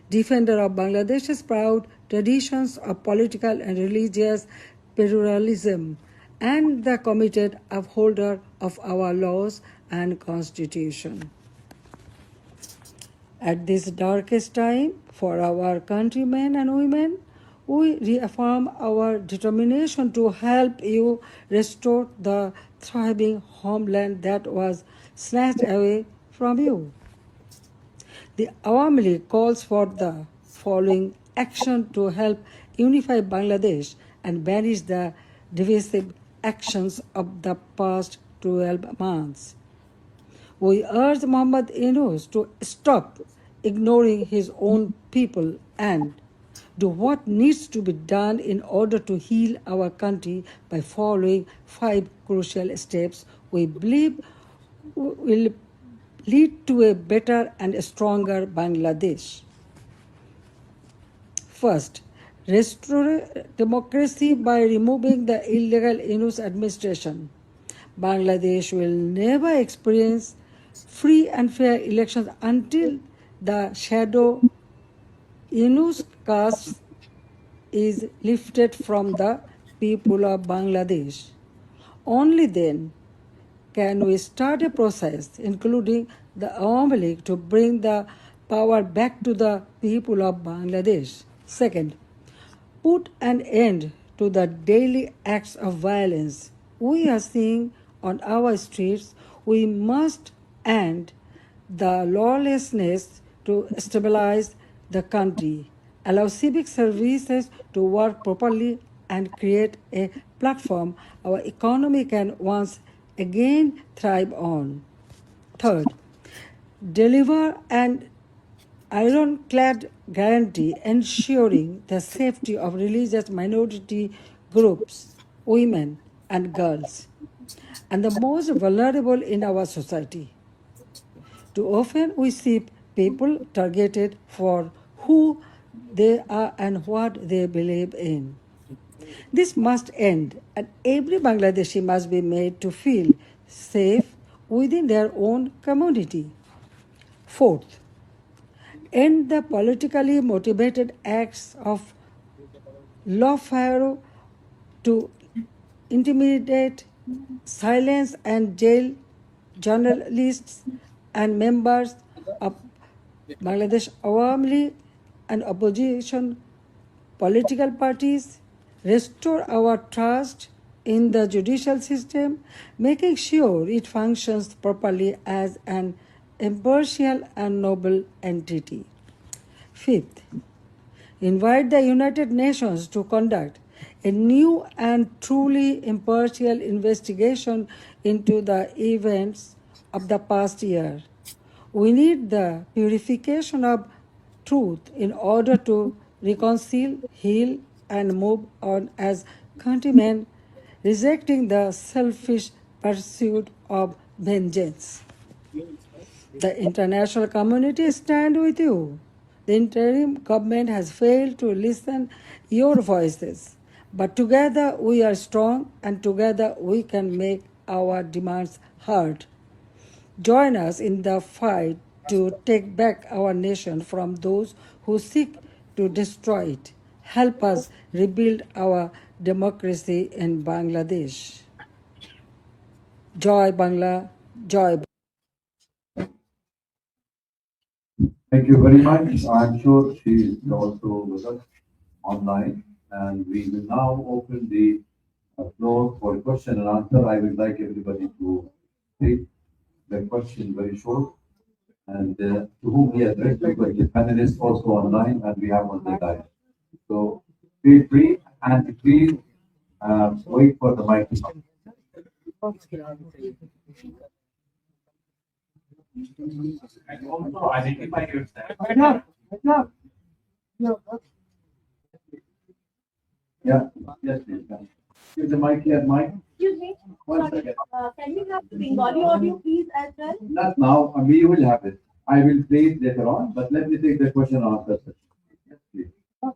defender of Bangladesh's proud traditions of political and religious pluralism, and the committed upholder of our laws and constitution. At this darkest time for our countrymen and women, we reaffirm our determination to help you restore the thriving homeland that was snatched away from you. The Awami League calls for the following action to help unify Bangladesh and banish the divisive actions of the past 12 months. We urge Muhammad Yunus to stop ignoring his own people and do what needs to be done in order to heal our country by following 5 crucial steps we believe will lead to a better and stronger Bangladesh. First, restore democracy by removing the illegal Yunus administration. Bangladesh will never experience free and fair elections until the shadow Yunus caste is lifted from the people of Bangladesh. Only then can we start a process, including the Awami League, to bring the power back to the people of Bangladesh. Second, put an end to the daily acts of violence we are seeing on our streets. We must end the lawlessness to stabilize the country, allow civic services to work properly, and create a platform our economy can once again thrive on. Third, deliver an ironclad guarantee ensuring the safety of religious minority groups, women and girls, and the most vulnerable in our society. Too often we see people targeted for who they are and what they believe in. This must end, and every Bangladeshi must be made to feel safe within their own community. Fourth, end the politically motivated acts of lawfare to intimidate, silence, and jail journalists and members of Bangladesh Awami League and opposition political parties. Restore our trust in the judicial system, making sure it functions properly as an impartial and noble entity. Fifth, invite the United Nations to conduct a new and truly impartial investigation into the events of the past year. We need the purification of truth in order to reconcile, heal, and move on as countrymen, rejecting the selfish pursuit of vengeance. The international community stands with you. The interim government has failed to listen your voices, but together we are strong and together we can make our demands heard. Join us in the fight to take back our nation from those who seek to destroy it. Help us rebuild our democracy in Bangladesh. Joy Bangla, Joy. Thank you very much. I'm sure she is also with us online, and we will now open the floor for question and answer. I would like everybody to take the question very short and to whom we address, because the panelists also online and we have on the diet. So feel free and please wait for the microphone. And also identify yourself. Yeah, yes, please. Give the mic here, Mike. Excuse me. One Sorry. second. Can we have the Bengali audio, please, as well? Not now, we will have it. I will play it later on, but let me take the question and answer session. Yes, please. No.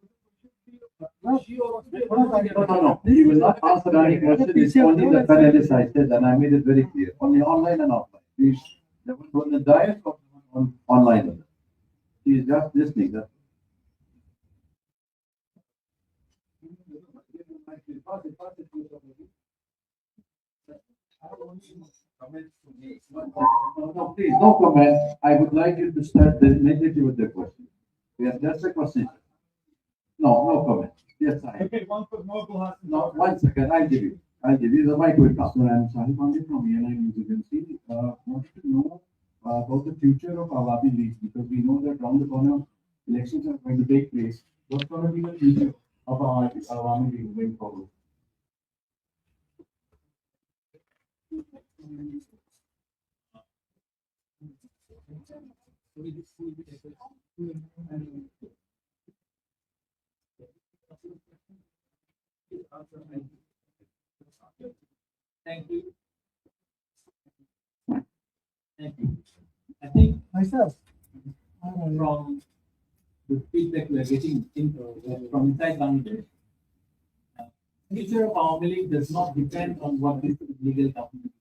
You will not answer any question. It's only the panelists I said, and I made it very clear. Only online and offline. Please, the one on the diet or the one online. She is just listening. That's No, please, no comment. I would like you to start immediately with the question. We have just a question. No comment. Yes, I. Okay, one for Michael Hassan. No, 1 second, I'll give you. The mic will come. So I'm Sahib Pandey from ENI News Agency. Wanted to know about the future of Awami League, because we know that round the corner elections are going to take place. What's going to be the future of our Awami League going forward? Thank you. Thank you. I think Myself. from the feedback we are getting from inside Bangladesh, future of our League does not depend on what this legal government.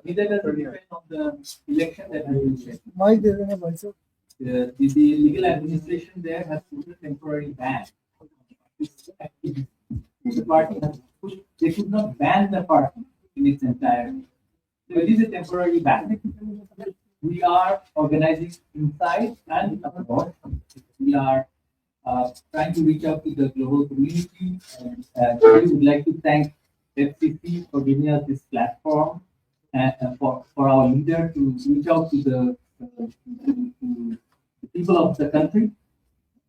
Neither does it depend on the election that has been scheduled. The legal administration there has put a temporary ban. The party has pushed, they could not ban the party in its entirety. So it is a temporary ban. We are organizing inside and abroad. We are trying to reach out to the global community. And we would like to thank FCC for giving us this platform and for our leader to reach out to the people of the country,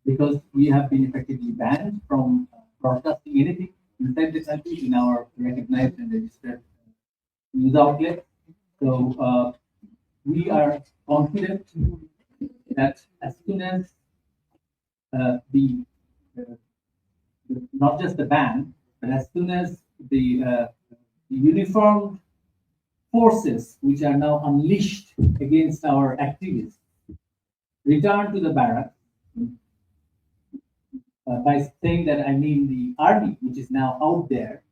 because we have been effectively banned from broadcasting anything inside the country in our recognized and registered news outlet. So we are confident that as soon as not just the ban, but as soon as the uniformed forces which are now unleashed against our activists return to the barracks, by saying that I mean the army, which is now out there,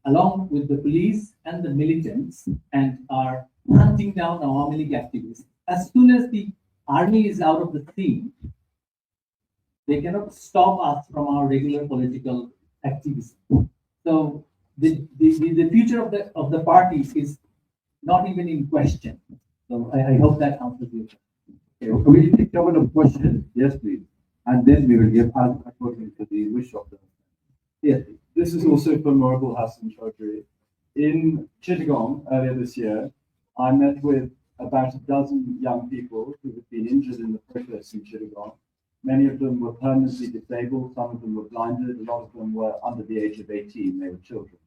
along with the police and the militants, and are hunting down Awami League activists. As soon as the army is out of the scene, they cannot stop us from our regular political activism. So the future of the party is not even in question. So I hope that answers your question. Okay, will you take a couple of questions? Yes, please. And then we will give answer according to the wish of the. Yes, please. This is also from Michael Hassan Chaudhry. In Chittagong earlier this year, I met with about a dozen young people who had been injured in the protests in Chittagong. Many of them were permanently disabled, some of them were blinded, a lot of them were under the age of 18, they were children.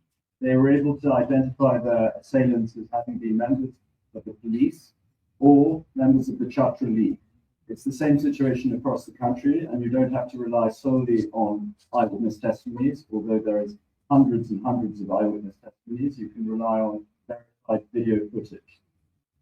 They were able to identify their assailants as having been members of the police or members of the Chatra League. It's the same situation across the country, and you don't have to rely solely on eyewitness testimonies, although there is hundreds and hundreds of eyewitness testimonies. You can rely on verified video footage.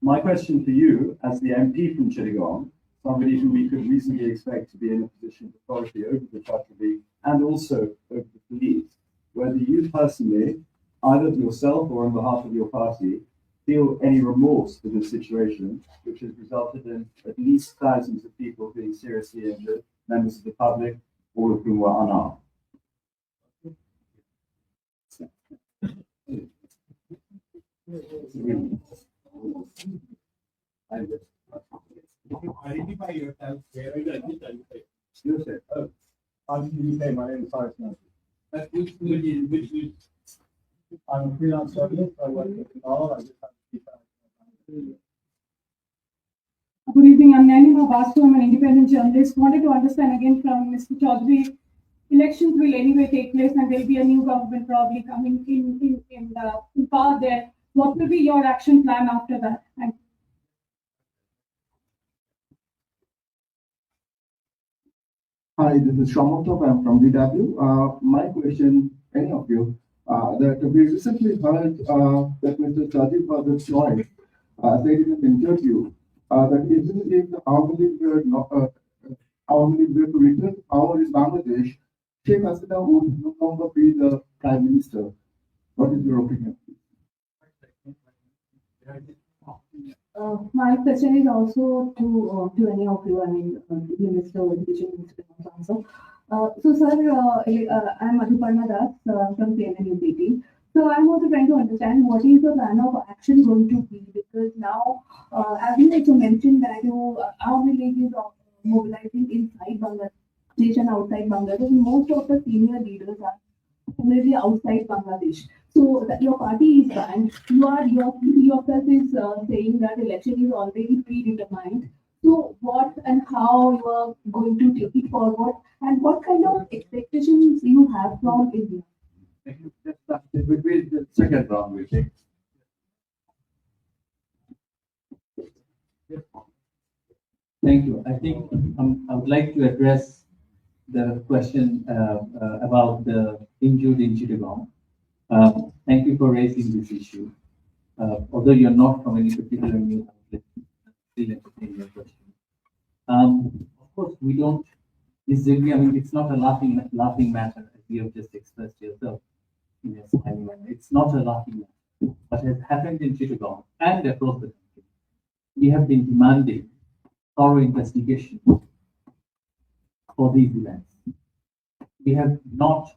My question for you, as the MP from Chittagong, somebody who we could reasonably expect to be in a position of authority over the Chatra League and also over the police, whether you personally, either yourself or on behalf of your party, feel any remorse for this situation, which has resulted in at least thousands of people being seriously injured, members of the public, all of whom were unarmed. Identify yourself. Where are you identified? You said, My name is Faris Nasri. I'm a freelance journalist. I work with all. I just have to keep Good evening, I'm Nanima Basu. I'm an independent journalist. Wanted to understand again from Mr. Chaudhary, elections will anyway take place and there'll be a new government probably coming in power there. What will be your action plan after that? Thank you. Hi, this is Shamontov. I'm from DW. My question, any of you, that we recently heard that Mr. Sajid Fazil Choi said in an interview that even if the Awami League were to return power in Bangladesh, Sheikh Hasina would no longer be the prime minister. What is your opinion? My question is also to any of you, I mean, Minister or Education Minister also. So, sir, I'm Madhuparna Das from CNNUPT. So, I'm also trying to understand what is the plan of action going to be, because now, as you also mentioned that Awami League is mobilizing inside Bangladesh and outside Bangladesh. Most of the senior leaders are maybe outside Bangladesh. So that your party is banned. Yourself is saying that election is already predetermined. So what and how you are going to take it forward, and what kind of expectations you have from India? Between the second round, we take. Thank you. I think I would like to address the question about the injured in Chittagong. Thank you for raising this issue. Although you're not from any particular news outlet, still entertain your question. Of course, we don't disagree. I mean, it's not a laughing matter, as you have just expressed yourself in a smiling manner. It's not a laughing matter. What has happened in Chittagong and across the country, we have been demanding thorough investigation for these events. We have not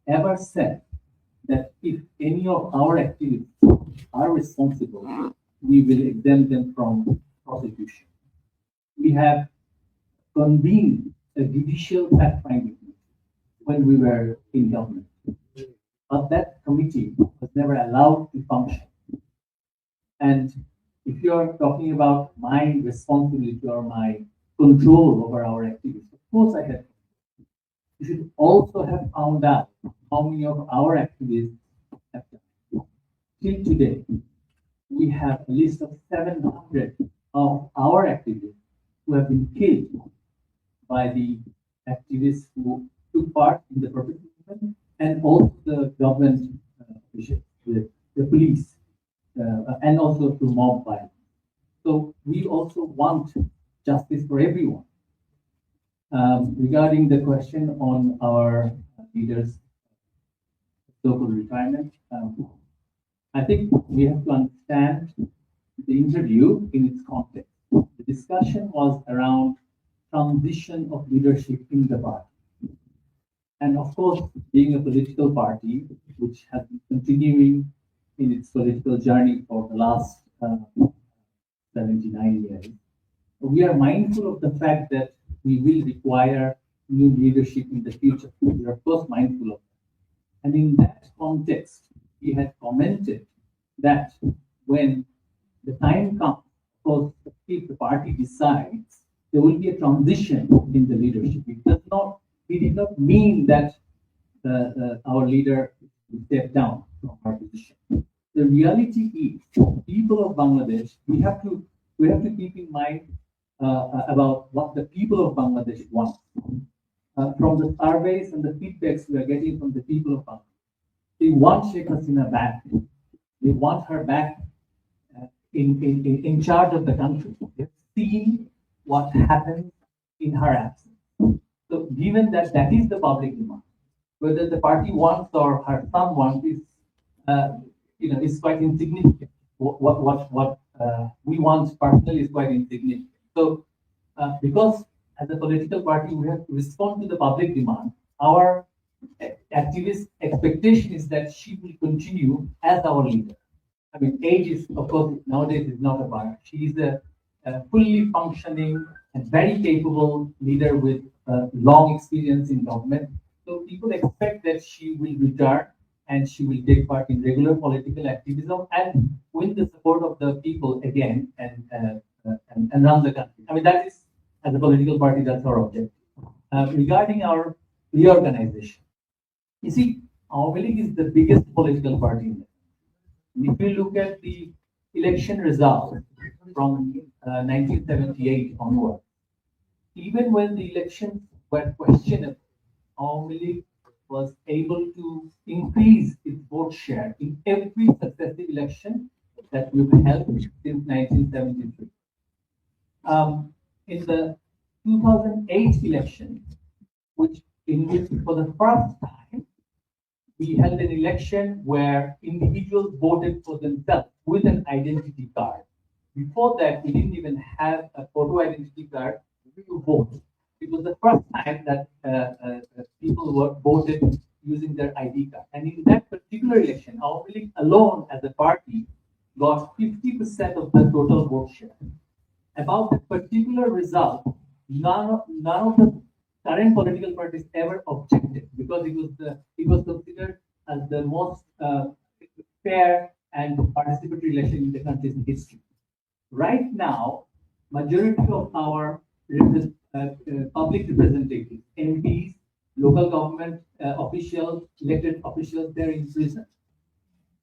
ever said that if any of our activists are responsible, we will exempt them from prosecution. We have convened a judicial fact-finding committee when we were in government, but that committee was never allowed to function. And if you're talking about my responsibility or my control over our activities, of course I had. You should also have found out how many of our activists have done. Till today, we have a list of 700 of our activists who have been killed by the activists who took part in the protest movement, and also the government officials, the police, and also through mob violence. So we also want justice for everyone. Regarding the question on our leaders' local retirement, I think we have to understand the interview in its context. The discussion was around transition of leadership in the party. And of course, being a political party, which has been continuing in its political journey for the last 79 years, we are mindful of the fact that we will require new leadership in the future. We are of course mindful of that. And in that context, we had commented that when the time comes, of course, if the party decides, there will be a transition in the leadership. It did not mean that our leader will step down from our position. The reality is, people of Bangladesh, we have to keep in mind about what the people of Bangladesh want. From the surveys and the feedbacks we are getting from the people of Bangladesh, they want Sheikh Hasina back. They want her back in charge of the country. They've seen what happens in her absence. So given that that is the public demand, whether the party wants or her son wants is quite insignificant. what we want personally is quite insignificant. So, because as a political party, we have to respond to the public demand. Our activist expectation is that she will continue as our leader. I mean, age is, of course, nowadays is not a bar. She is a fully functioning and very capable leader with long experience in government. So people expect that she will return and she will take part in regular political activism and win the support of the people again and run the country. I mean, that is, as a political party, that's our objective. Regarding our reorganization, you see, Awami League is the biggest political party in the country. If you look at the election results from 1978 onward, even when the elections were questionable, Awami League was able to increase its vote share in every successive election that we've held since 1973. In the 2008 election, which for the first time, we held an election where individuals voted for themselves with an identity card. Before that, we didn't even have a photo identity card to vote. It was the first time that people were voted using their ID card. And in that particular election, Awami League alone as a party got 50% of the total vote share. About that particular result, none of the current political parties ever objected because it was considered as the most fair and participatory election in the country's history. Right now, majority of our public representatives, MPs, local government officials, elected officials, they're in prison.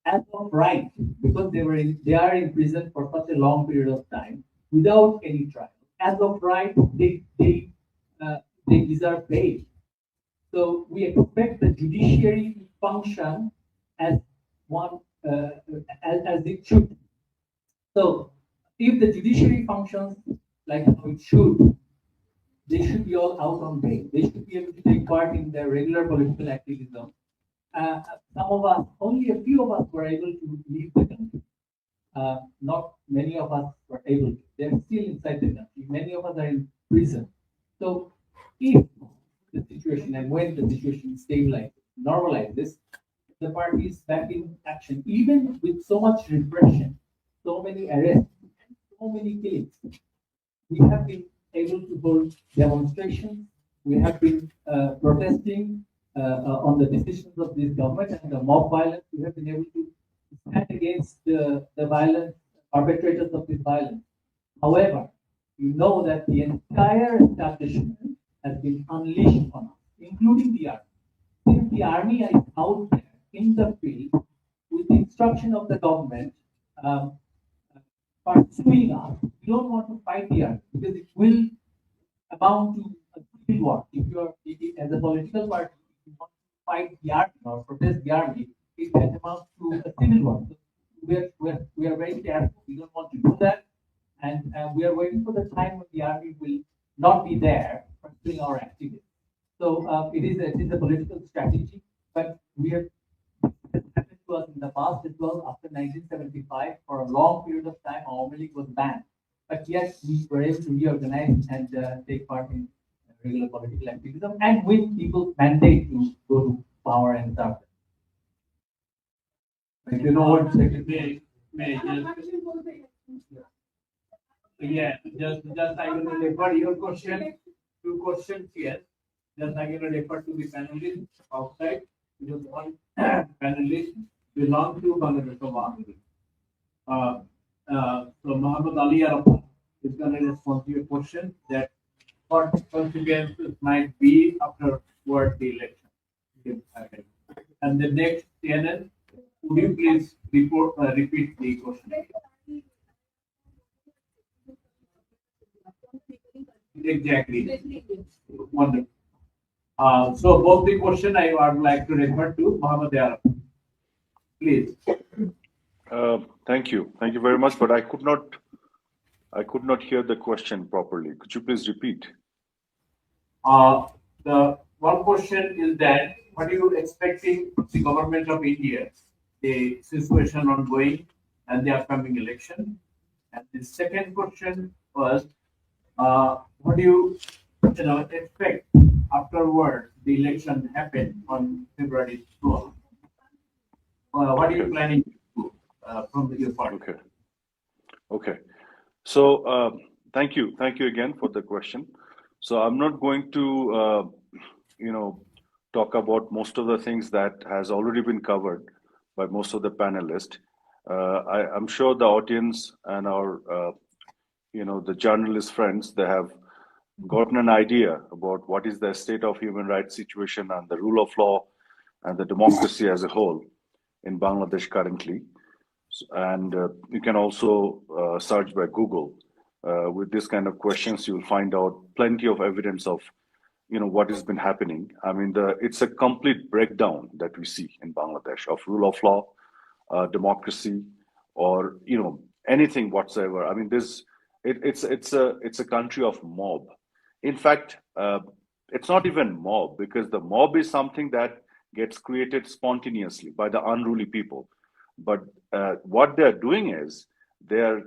As of right, because they are in prison for such a long period of time without any trial. As of right, they deserve bail. So we expect the judiciary to function as one as it should. So if the judiciary functions like how it should, they should be all out on bail. They should be able to take part in their regular political activism. Some of us, only a few of us were able to leave the country. Not many of us were able to. They're still inside the country. Many of us are in prison. So if the situation and when the situation stabilizes, normalizes, the party is back in action, even with so much repression, so many arrests, and so many killings. We have been able to hold demonstrations. We have been protesting on the decisions of this government and the mob violence. We have been able to stand against the violent perpetrators of this violence. However, you know that the entire establishment has been unleashed on us, including the army. Since the army is out there in the field with the instruction of the government pursuing us, we don't want to fight the army because it will amount to a civil war. If you are, as a political party, if you want to fight the army or protest the army, it can amount to a civil war. So we are very careful. We don't want to do that, and we are waiting for the time when the army will not be there pursuing our activities. So it is a political strategy, but we have it happened to us in the past as well. After 1975, for a long period of time, Awami League was banned, but yet we were able to reorganize and take part in regular political activism and win people's mandate to go to power and serve. You know what, May yeah, just I will refer your question, two questions here. Just I will refer to the panelists outside. Because one panelist belongs to Bangladesh Awami. So Muhammad Ali Arafat is going to respond to your question that what consequences might be afterward the election. And the next CNN, would you please repeat the question? Exactly. Wonderful. So both the question I would like to refer to Muhammad Arafat. Please. Thank you very much. But I could not hear the question properly. Could you please repeat? The one question is that what are you expecting the government of India, the situation ongoing, and the upcoming election? And the second question was, what do you expect afterward the election happened on February 12th? What are you Okay. planning to do from your party? Okay. Okay. So thank you again for the question. So I'm not going to talk about most of the things that has already been covered by most of the panelists. I'm sure the audience and our the journalist friends, they have gotten an idea about what is the state of human rights situation and the rule of law and the democracy as a whole in Bangladesh currently. And you can also search by Google with this kind of questions. You'll find out plenty of evidence of what has been happening. I mean, it's a complete breakdown that we see in Bangladesh of rule of law, democracy, or anything whatsoever. I mean, it's a country of mob. In fact, it's not even mob, because the mob is something that gets created spontaneously by the unruly people. But what they're doing is they're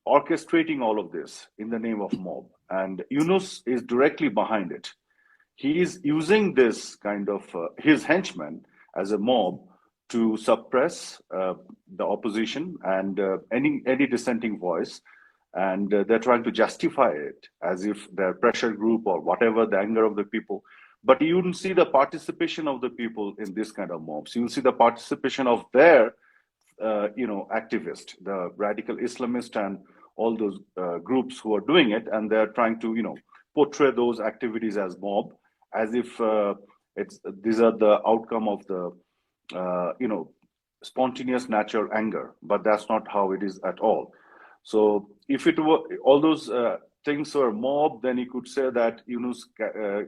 orchestrating all of this in the name of mob, and Yunus is directly behind it. He is using this kind of his henchmen as a mob to suppress the opposition and any dissenting voice, and they're trying to justify it as if they're pressure group or whatever, the anger of the people. But you wouldn't see the participation of the people in this kind of mobs. You'll see the participation of their activists, the radical Islamists and all those groups who are doing it, and they're trying to portray those activities as mob, as if these are the outcome of the spontaneous natural anger. But that's not how it is at all. So if it were all those things were mob, then you could say that Yunus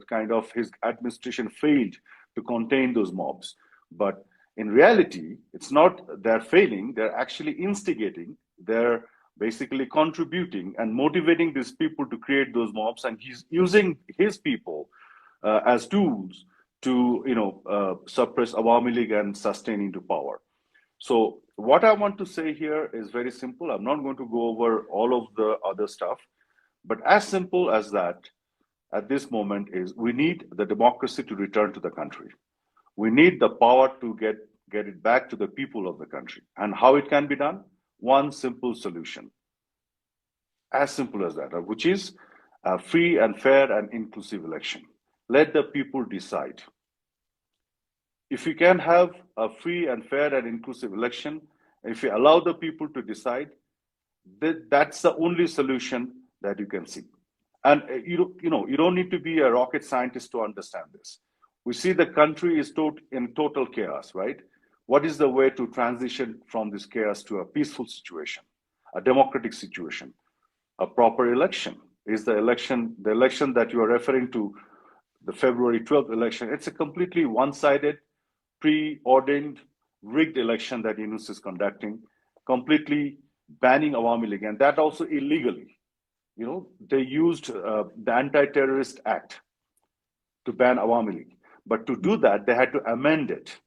kind of his administration failed to contain those mobs. But in reality, it's not they're failing, they're actually instigating, they're basically contributing and motivating these people to create those mobs, and he's using his people as tools to suppress Awami League and sustain into power. So what I want to say here is very simple. I'm not going to go over all of the other stuff, but as simple as that at this moment is we need the democracy to return to the country. We need the power to get it back to the people of the country. And how it can be done? One simple solution. As simple as that, which is a free and fair and inclusive election. Let the people decide. If you can have a free and fair and inclusive election, if you allow the people to decide, that's the only solution that you can see. And you don't need to be a rocket scientist to understand this. We see the country is in total chaos, right? What is the way to transition from this chaos to a peaceful situation, a democratic situation? A proper election. Is the election that you are referring to, the February 12th election? It's a completely one-sided, preordained, rigged election that Yunus is conducting, completely banning Awami League, and that also illegally. They used the Anti-Terrorist Act to ban Awami League. But to do that, they had to amend it.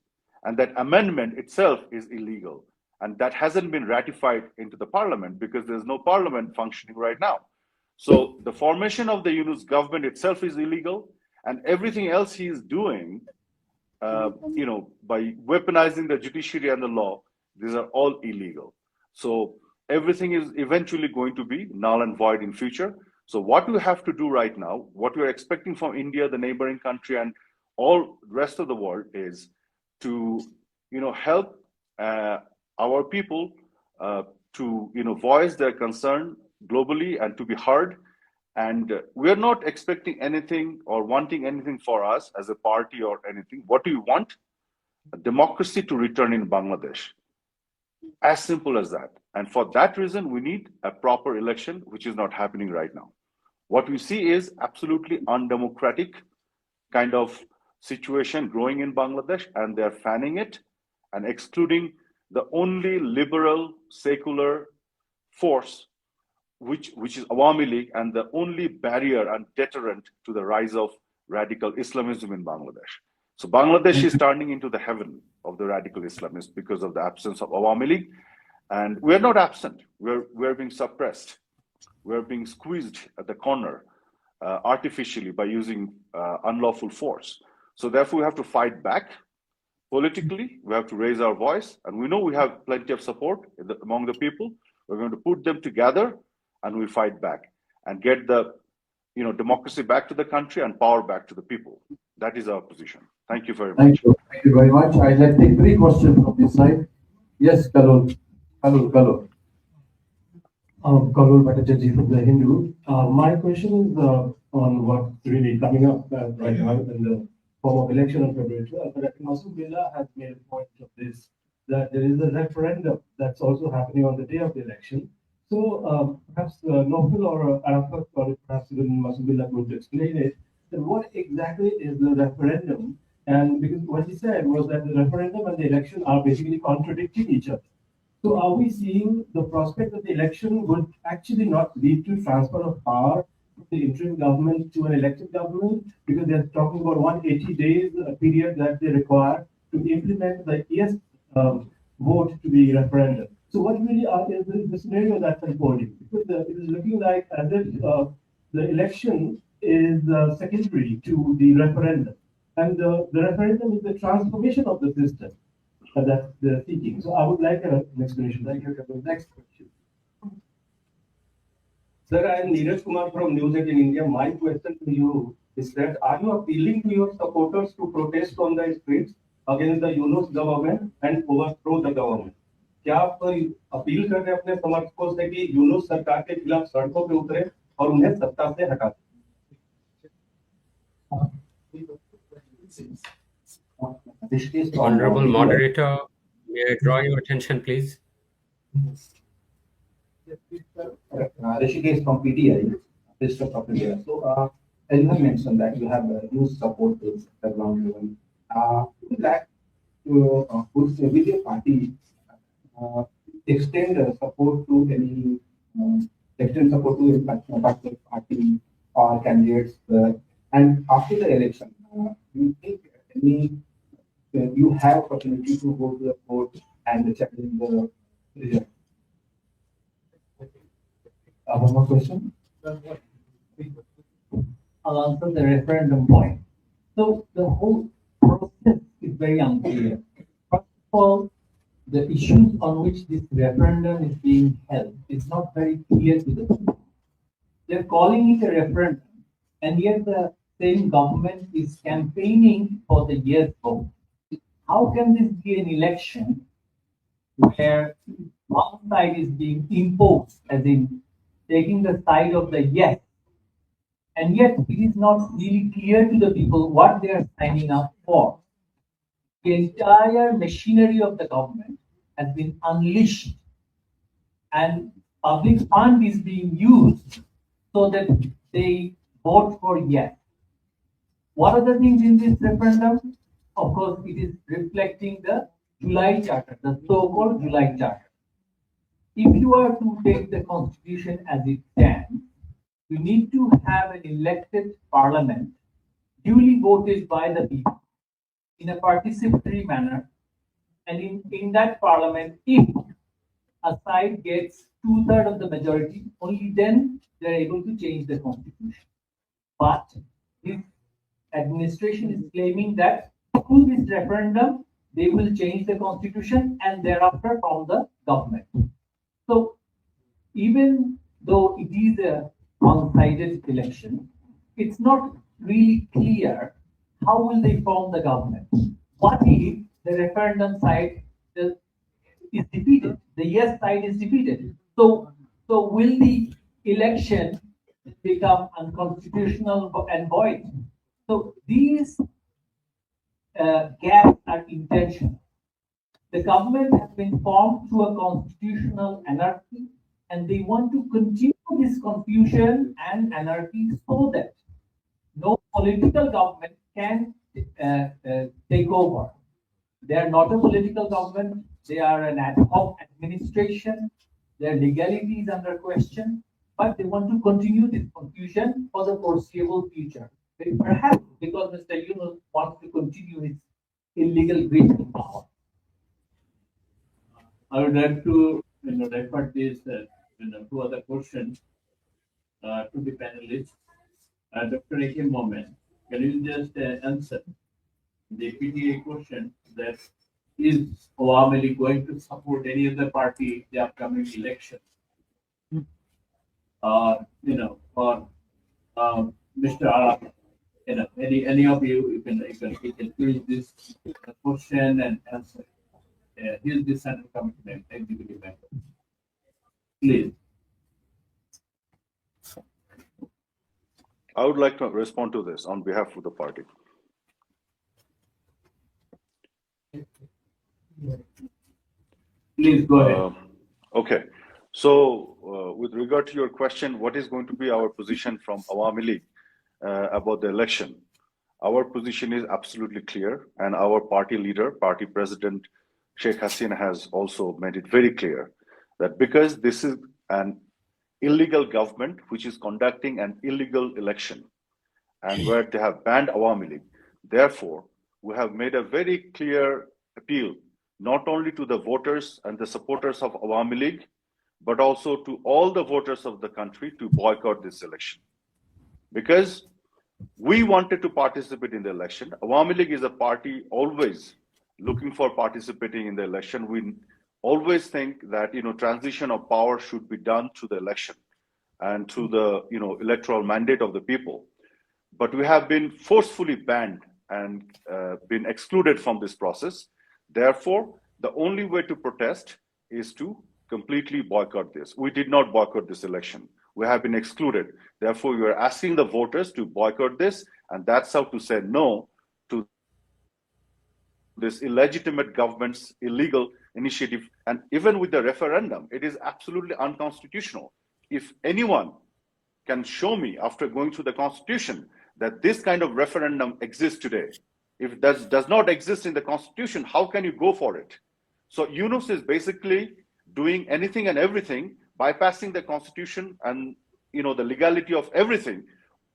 And that amendment itself is illegal. And that hasn't been ratified into the parliament because there's no parliament functioning right now. So the formation of the Yunus government itself is illegal. And everything else he is doing, by weaponizing the judiciary and the law, these are all illegal. So everything is eventually going to be null and void in future. So what we have to do right now, what we're expecting from India, the neighboring country, and all rest of the world is to, help our people to, voice their concern globally and to be heard. And we're not expecting anything or wanting anything for us as a party or anything. What do you want? A democracy to return in Bangladesh. As simple as that. And for that reason, we need a proper election, which is not happening right now. What we see is absolutely undemocratic kind of situation growing in Bangladesh, and they're fanning it and excluding the only liberal, secular force, which is Awami League, and the only barrier and deterrent to the rise of radical Islamism in Bangladesh. So Bangladesh is turning into the heaven of the radical Islamists because of the absence of Awami League. And we're not absent. We're being suppressed. We're being squeezed at the corner artificially by using unlawful force. So therefore, we have to fight back politically. We have to raise our voice. And we know we have plenty of support among the people. We're going to put them together and we fight back and get the democracy back to the country and power back to the people. That is our position. Thank you very much. Thank you. Thank you very much. I'd like to take 3 questions from this side. Yes, Kalul. Kalul. Karul Bhattacharjee from The Hindu. My question is on what's really coming up right now in the form of election on February 12th. But Masud Billah has made a point of this, that there is a referendum that's also happening on the day of the election. So perhaps Nofil or Arafat or perhaps even Masud Billah could explain it. Then what exactly is the referendum? And because what he said was that the referendum and the election are basically contradicting each other. So are we seeing the prospect that the election would actually not lead to transfer of power from the interim government to an elected government? Because they're talking about 180 days period that they require to implement the yes vote to the referendum. So what really is the scenario that's unfolding? Because it is looking like as if the election is secondary to the referendum. And the referendum is the transformation of the system that they're seeking. So I would like an explanation. Thank you. Next question. Sir, I am Neeraj Kumar from News 18 India. My question to you is that are you appealing to your supporters to protest on the streets against the Yunus government and overthrow the government? क्या आप appeal कर रहे हैं अपने समर्थकों से कि यूनुस सरकार के खिलाफ सड़कों पे उतरे और उन्हें सत्ता से हटा दें? Honorable moderator, may I draw your attention, please? Rishikesh from PTI, District of India. So, as you have mentioned that you have huge support to the ground level. Would you like to, with your party, extend support to any, extend support to a particular party or candidates? And after the election, do you think you have opportunity to go to the court and challenge the result? One more question. I'll answer the referendum point. So the whole process is very unclear. First of all, the issues on which this referendum is being held is not very clear to the people. They're calling it a referendum, and yet the same government is campaigning for the yes vote. How can this be an election where one side is being imposed, as in taking the side of the yes, and yet it is not really clear to the people what they are signing up for? The entire machinery of the government has been unleashed, and public fund is being used so that they vote for yes. What are the things in this referendum? Of course, it is reflecting the July Charter, the so-called July Charter. If you are to take the Constitution as it stands, you need to have an elected parliament duly voted by the people in a participatory manner. And in that parliament, if a side gets 2/3 of the majority, only then they are able to change the Constitution. But this administration is claiming that through this referendum, they will change the Constitution and thereafter form the government. So even though it is a one-sided election, it's not really clear how will they form the government. What if the referendum side is defeated? The yes side is defeated. So will the election become unconstitutional and void? So these gaps are intentional. The government has been formed through a constitutional anarchy, and they want to continue this confusion and anarchy so that no political government can take over. They are not a political government. They are an ad hoc administration. Their legality is under question, but they want to continue this confusion for the foreseeable future. Perhaps because Mr. Yunus wants to continue his illegal reach of power. I would like to refer this two other questions to the panelists. Dr. Akim Mohammed, can you just answer the PTA question that is Awami League going to support any other party in the upcoming election? Or Mr. Arab, any of you can please this question and answer. Here's the Central Committee executive member. Please. I would like to respond to this on behalf of the party. Please go ahead. Okay. So, with regard to your question, what is going to be our position from Awami League about the election? Our position is absolutely clear, and our party leader, party president Sheikh Hasina, has also made it very clear that because this is an illegal government which is conducting an illegal election and where they have banned Awami League, therefore, we have made a very clear appeal not only to the voters and the supporters of Awami League, but also to all the voters of the country to boycott this election. Because we wanted to participate in the election. Awami League is a party always looking for participating in the election. We always think that transition of power should be done through the election and through the electoral mandate of the people. But we have been forcefully banned and been excluded from this process. Therefore, the only way to protest is to completely boycott this. We did not boycott this election. We have been excluded. Therefore, we are asking the voters to boycott this, and that's how to say no to this illegitimate government's illegal initiative. And even with the referendum, it is absolutely unconstitutional. If anyone can show me after going through the Constitution that this kind of referendum exists today, if that does not exist in the Constitution, how can you go for it? So Yunus is basically doing anything and everything, bypassing the Constitution and the legality of everything,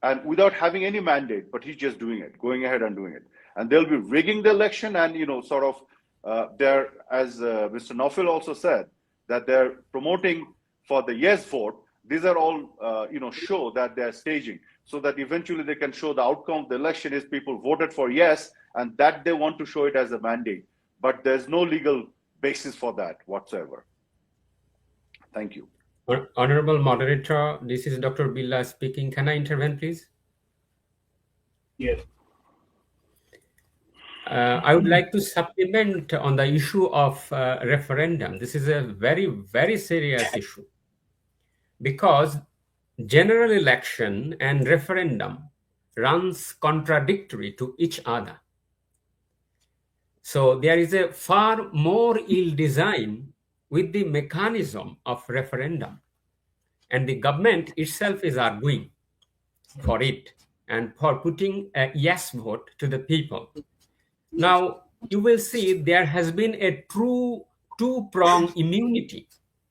and without having any mandate, but he's just doing it, going ahead and doing it. And they'll be rigging the election, and they're, as Mr. Naufel also said, that they're promoting for the yes vote. These are all show that they're staging, so that eventually they can show the outcome of the election is people voted for yes, and that they want to show it as a mandate. But there's no legal basis for that whatsoever. Thank you. Honorable Moderator, this is Dr. Billah speaking. Can I intervene, please? Yes. I would like to supplement on the issue of referendum. This is a very, very serious issue because general election and referendum runs contradictory to each other. So there is a far more ill design with the mechanism of referendum, and the government itself is arguing for it and for putting a yes vote to the people. Now, you will see there has been a true two-pronged immunity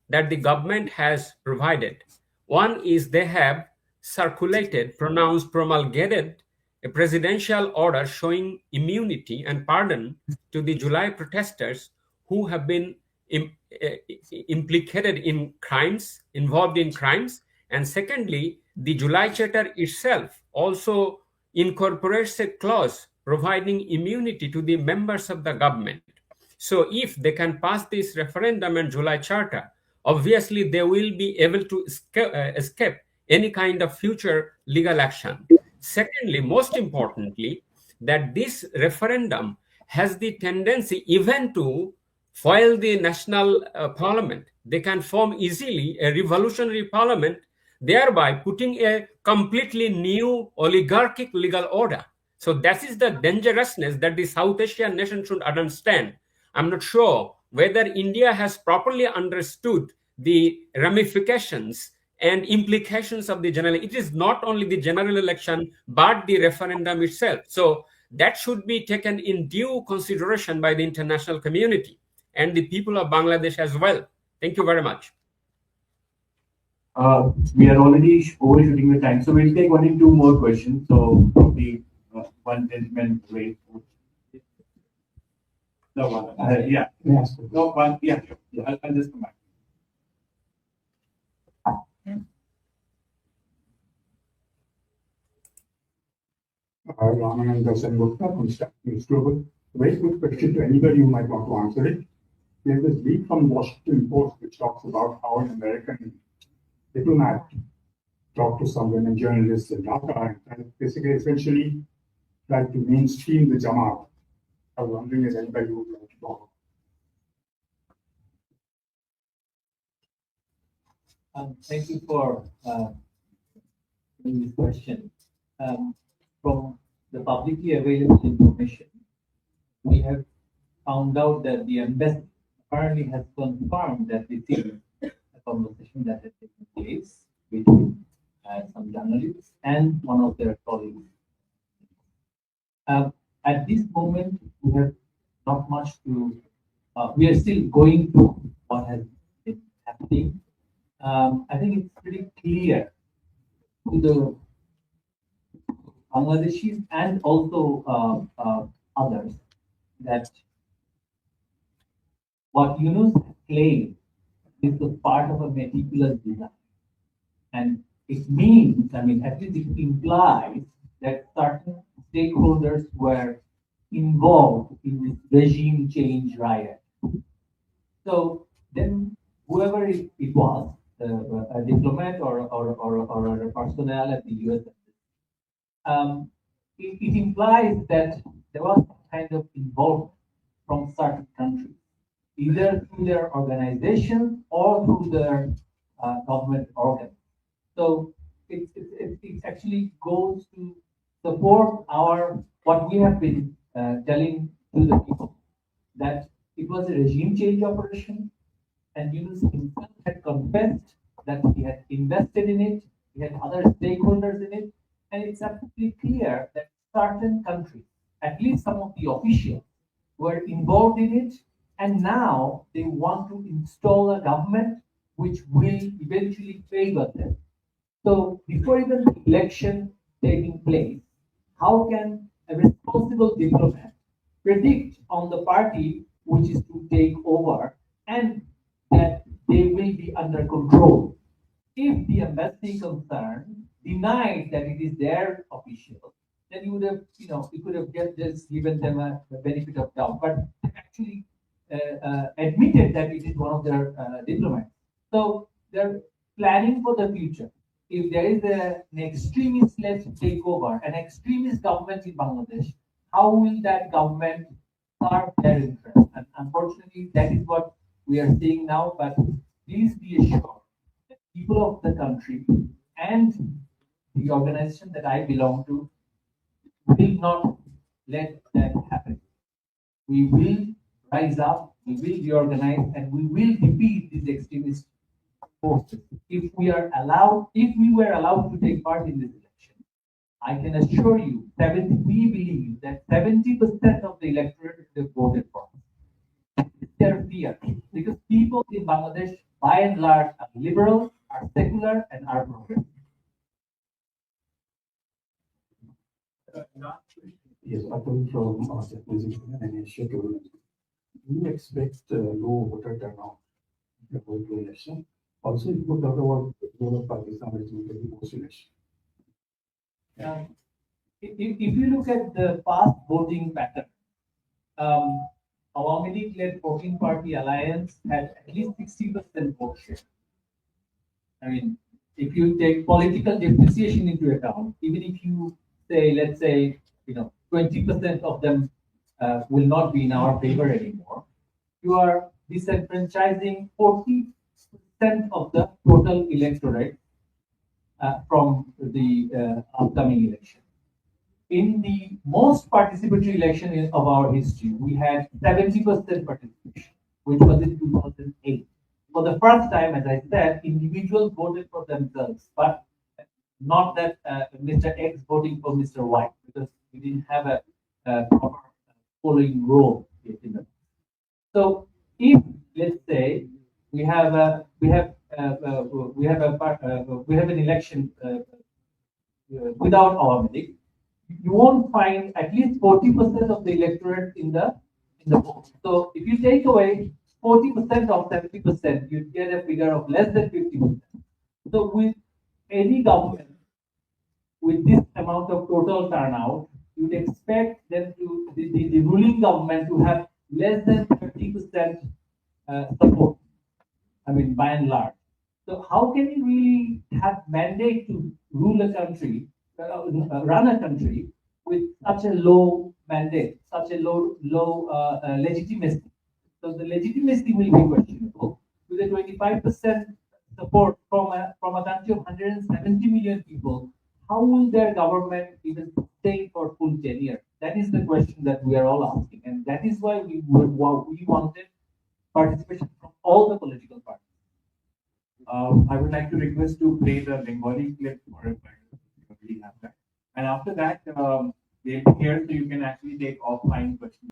that the government has provided. One is they have promulgated a presidential order showing immunity and pardon to the July protesters who have been implicated in crimes, involved in crimes. And secondly, the July Charter itself also incorporates a clause providing immunity to the members of the government. So if they can pass this referendum and July Charter, obviously they will be able to escape any kind of future legal action. Secondly, most importantly, that this referendum has the tendency even to foil the national parliament. They can form easily a revolutionary parliament, thereby putting a completely new oligarchic legal order. So that is the dangerousness that the South Asian nation should understand. I'm not sure whether India has properly understood the ramifications and implications of the general. It is not only the general election, but the referendum itself. So that should be taken in due consideration by the international community and the people of Bangladesh as well. Thank you very much. We are already overshooting the time, so we'll take only two more questions. So probably one gentleman wait. No one. Yeah. Yes. No one. Yeah. Sure. Yeah. I'll just come back. Ramananda Sengupta from Stack News Global. Very good question to anybody who might want to answer it. We have this leak from Washington Post which talks about how an American diplomat talked to some women journalists in Dhaka and basically essentially tried to mainstream the Jamaat. I was wondering if anybody would like to talk. Thank you for this question. From the publicly available information, we have found out that the embassy apparently has confirmed that this is a conversation that has taken place between some journalists and one of their colleagues. At this moment, we have not much to. We are still going through what has been happening. I think it's pretty clear to the Bangladeshis and also others that what Yunus claimed is the part of a meticulous design. And it means, I mean, at least it implies that certain stakeholders were involved in this regime change riot. So then whoever it was, a diplomat or a personnel at the US, it implies that there was some kind of involvement from certain countries, either through their organization or through their government organs. So it actually goes to support what we have been telling to the people, that it was a regime change operation, and Yunus himself had confessed that he had invested in it, he had other stakeholders in it, and it's absolutely clear that certain countries, at least some of the officials, were involved in it, and now they want to install a government which will eventually favor them. So before even the election taking place, how can a responsible diplomat predict on the party which is to take over and that they will be under control? If the embassy concerned denied that it is their official, then you would have, you could have just given them a benefit of doubt, but actually admitted that it is one of their diplomats. So they're planning for the future. If there is an extremist led takeover, an extremist government in Bangladesh, how will that government serve their interests? And unfortunately, that is what we are seeing now. But please be assured, that people of the country and the organization that I belong to will not let that happen. We will rise up, we will reorganize, and we will defeat these extremist forces. If we were allowed to take part in this election, I can assure you, we believe that 70% of the electorate would have voted for us. It's their fear, because people in Bangladesh, by and large, are liberal, are secular, and are progressive. Yes, Atul from Japanese and Asia Tourism. Do you expect low voter turnout in the election? Also, you could talk about the role of Pakistan as a post-election. If you look at the past voting pattern, Awami League-led 14-party alliance had at least 60% vote share. I mean, if you take political depreciation into account, even if you say, let's say, 20% of them will not be in our favor anymore, you are disenfranchising 40% of the total electorate from the upcoming election. In the most participatory election of our history, we had 70% participation, which was in 2008. For the first time, as I said, individuals voted for themselves, but not that Mr. X voting for Mr. Y, because we didn't have a proper polling role in them. So if, let's say, we have an election without our medic, you won't find at least 40% of the electorate in the vote. So if you take away 40% of 70%, you get a figure of less than 50%. So with any government with this amount of total turnout, you'd expect them to the ruling government to have less than 30% support. I mean, by and large. So how can you really have mandate to rule a country, run a country with such a low mandate, such a low legitimacy? So the legitimacy will be questionable. With a 25% support from a country of 170 million people, how will their government even stay for full tenure? That is the question that we are all asking, and that is why we wanted participation from all the political parties. I would like to request to play the Bengali clip for a we have that. And after that, they'll be here so you can actually take offline questions.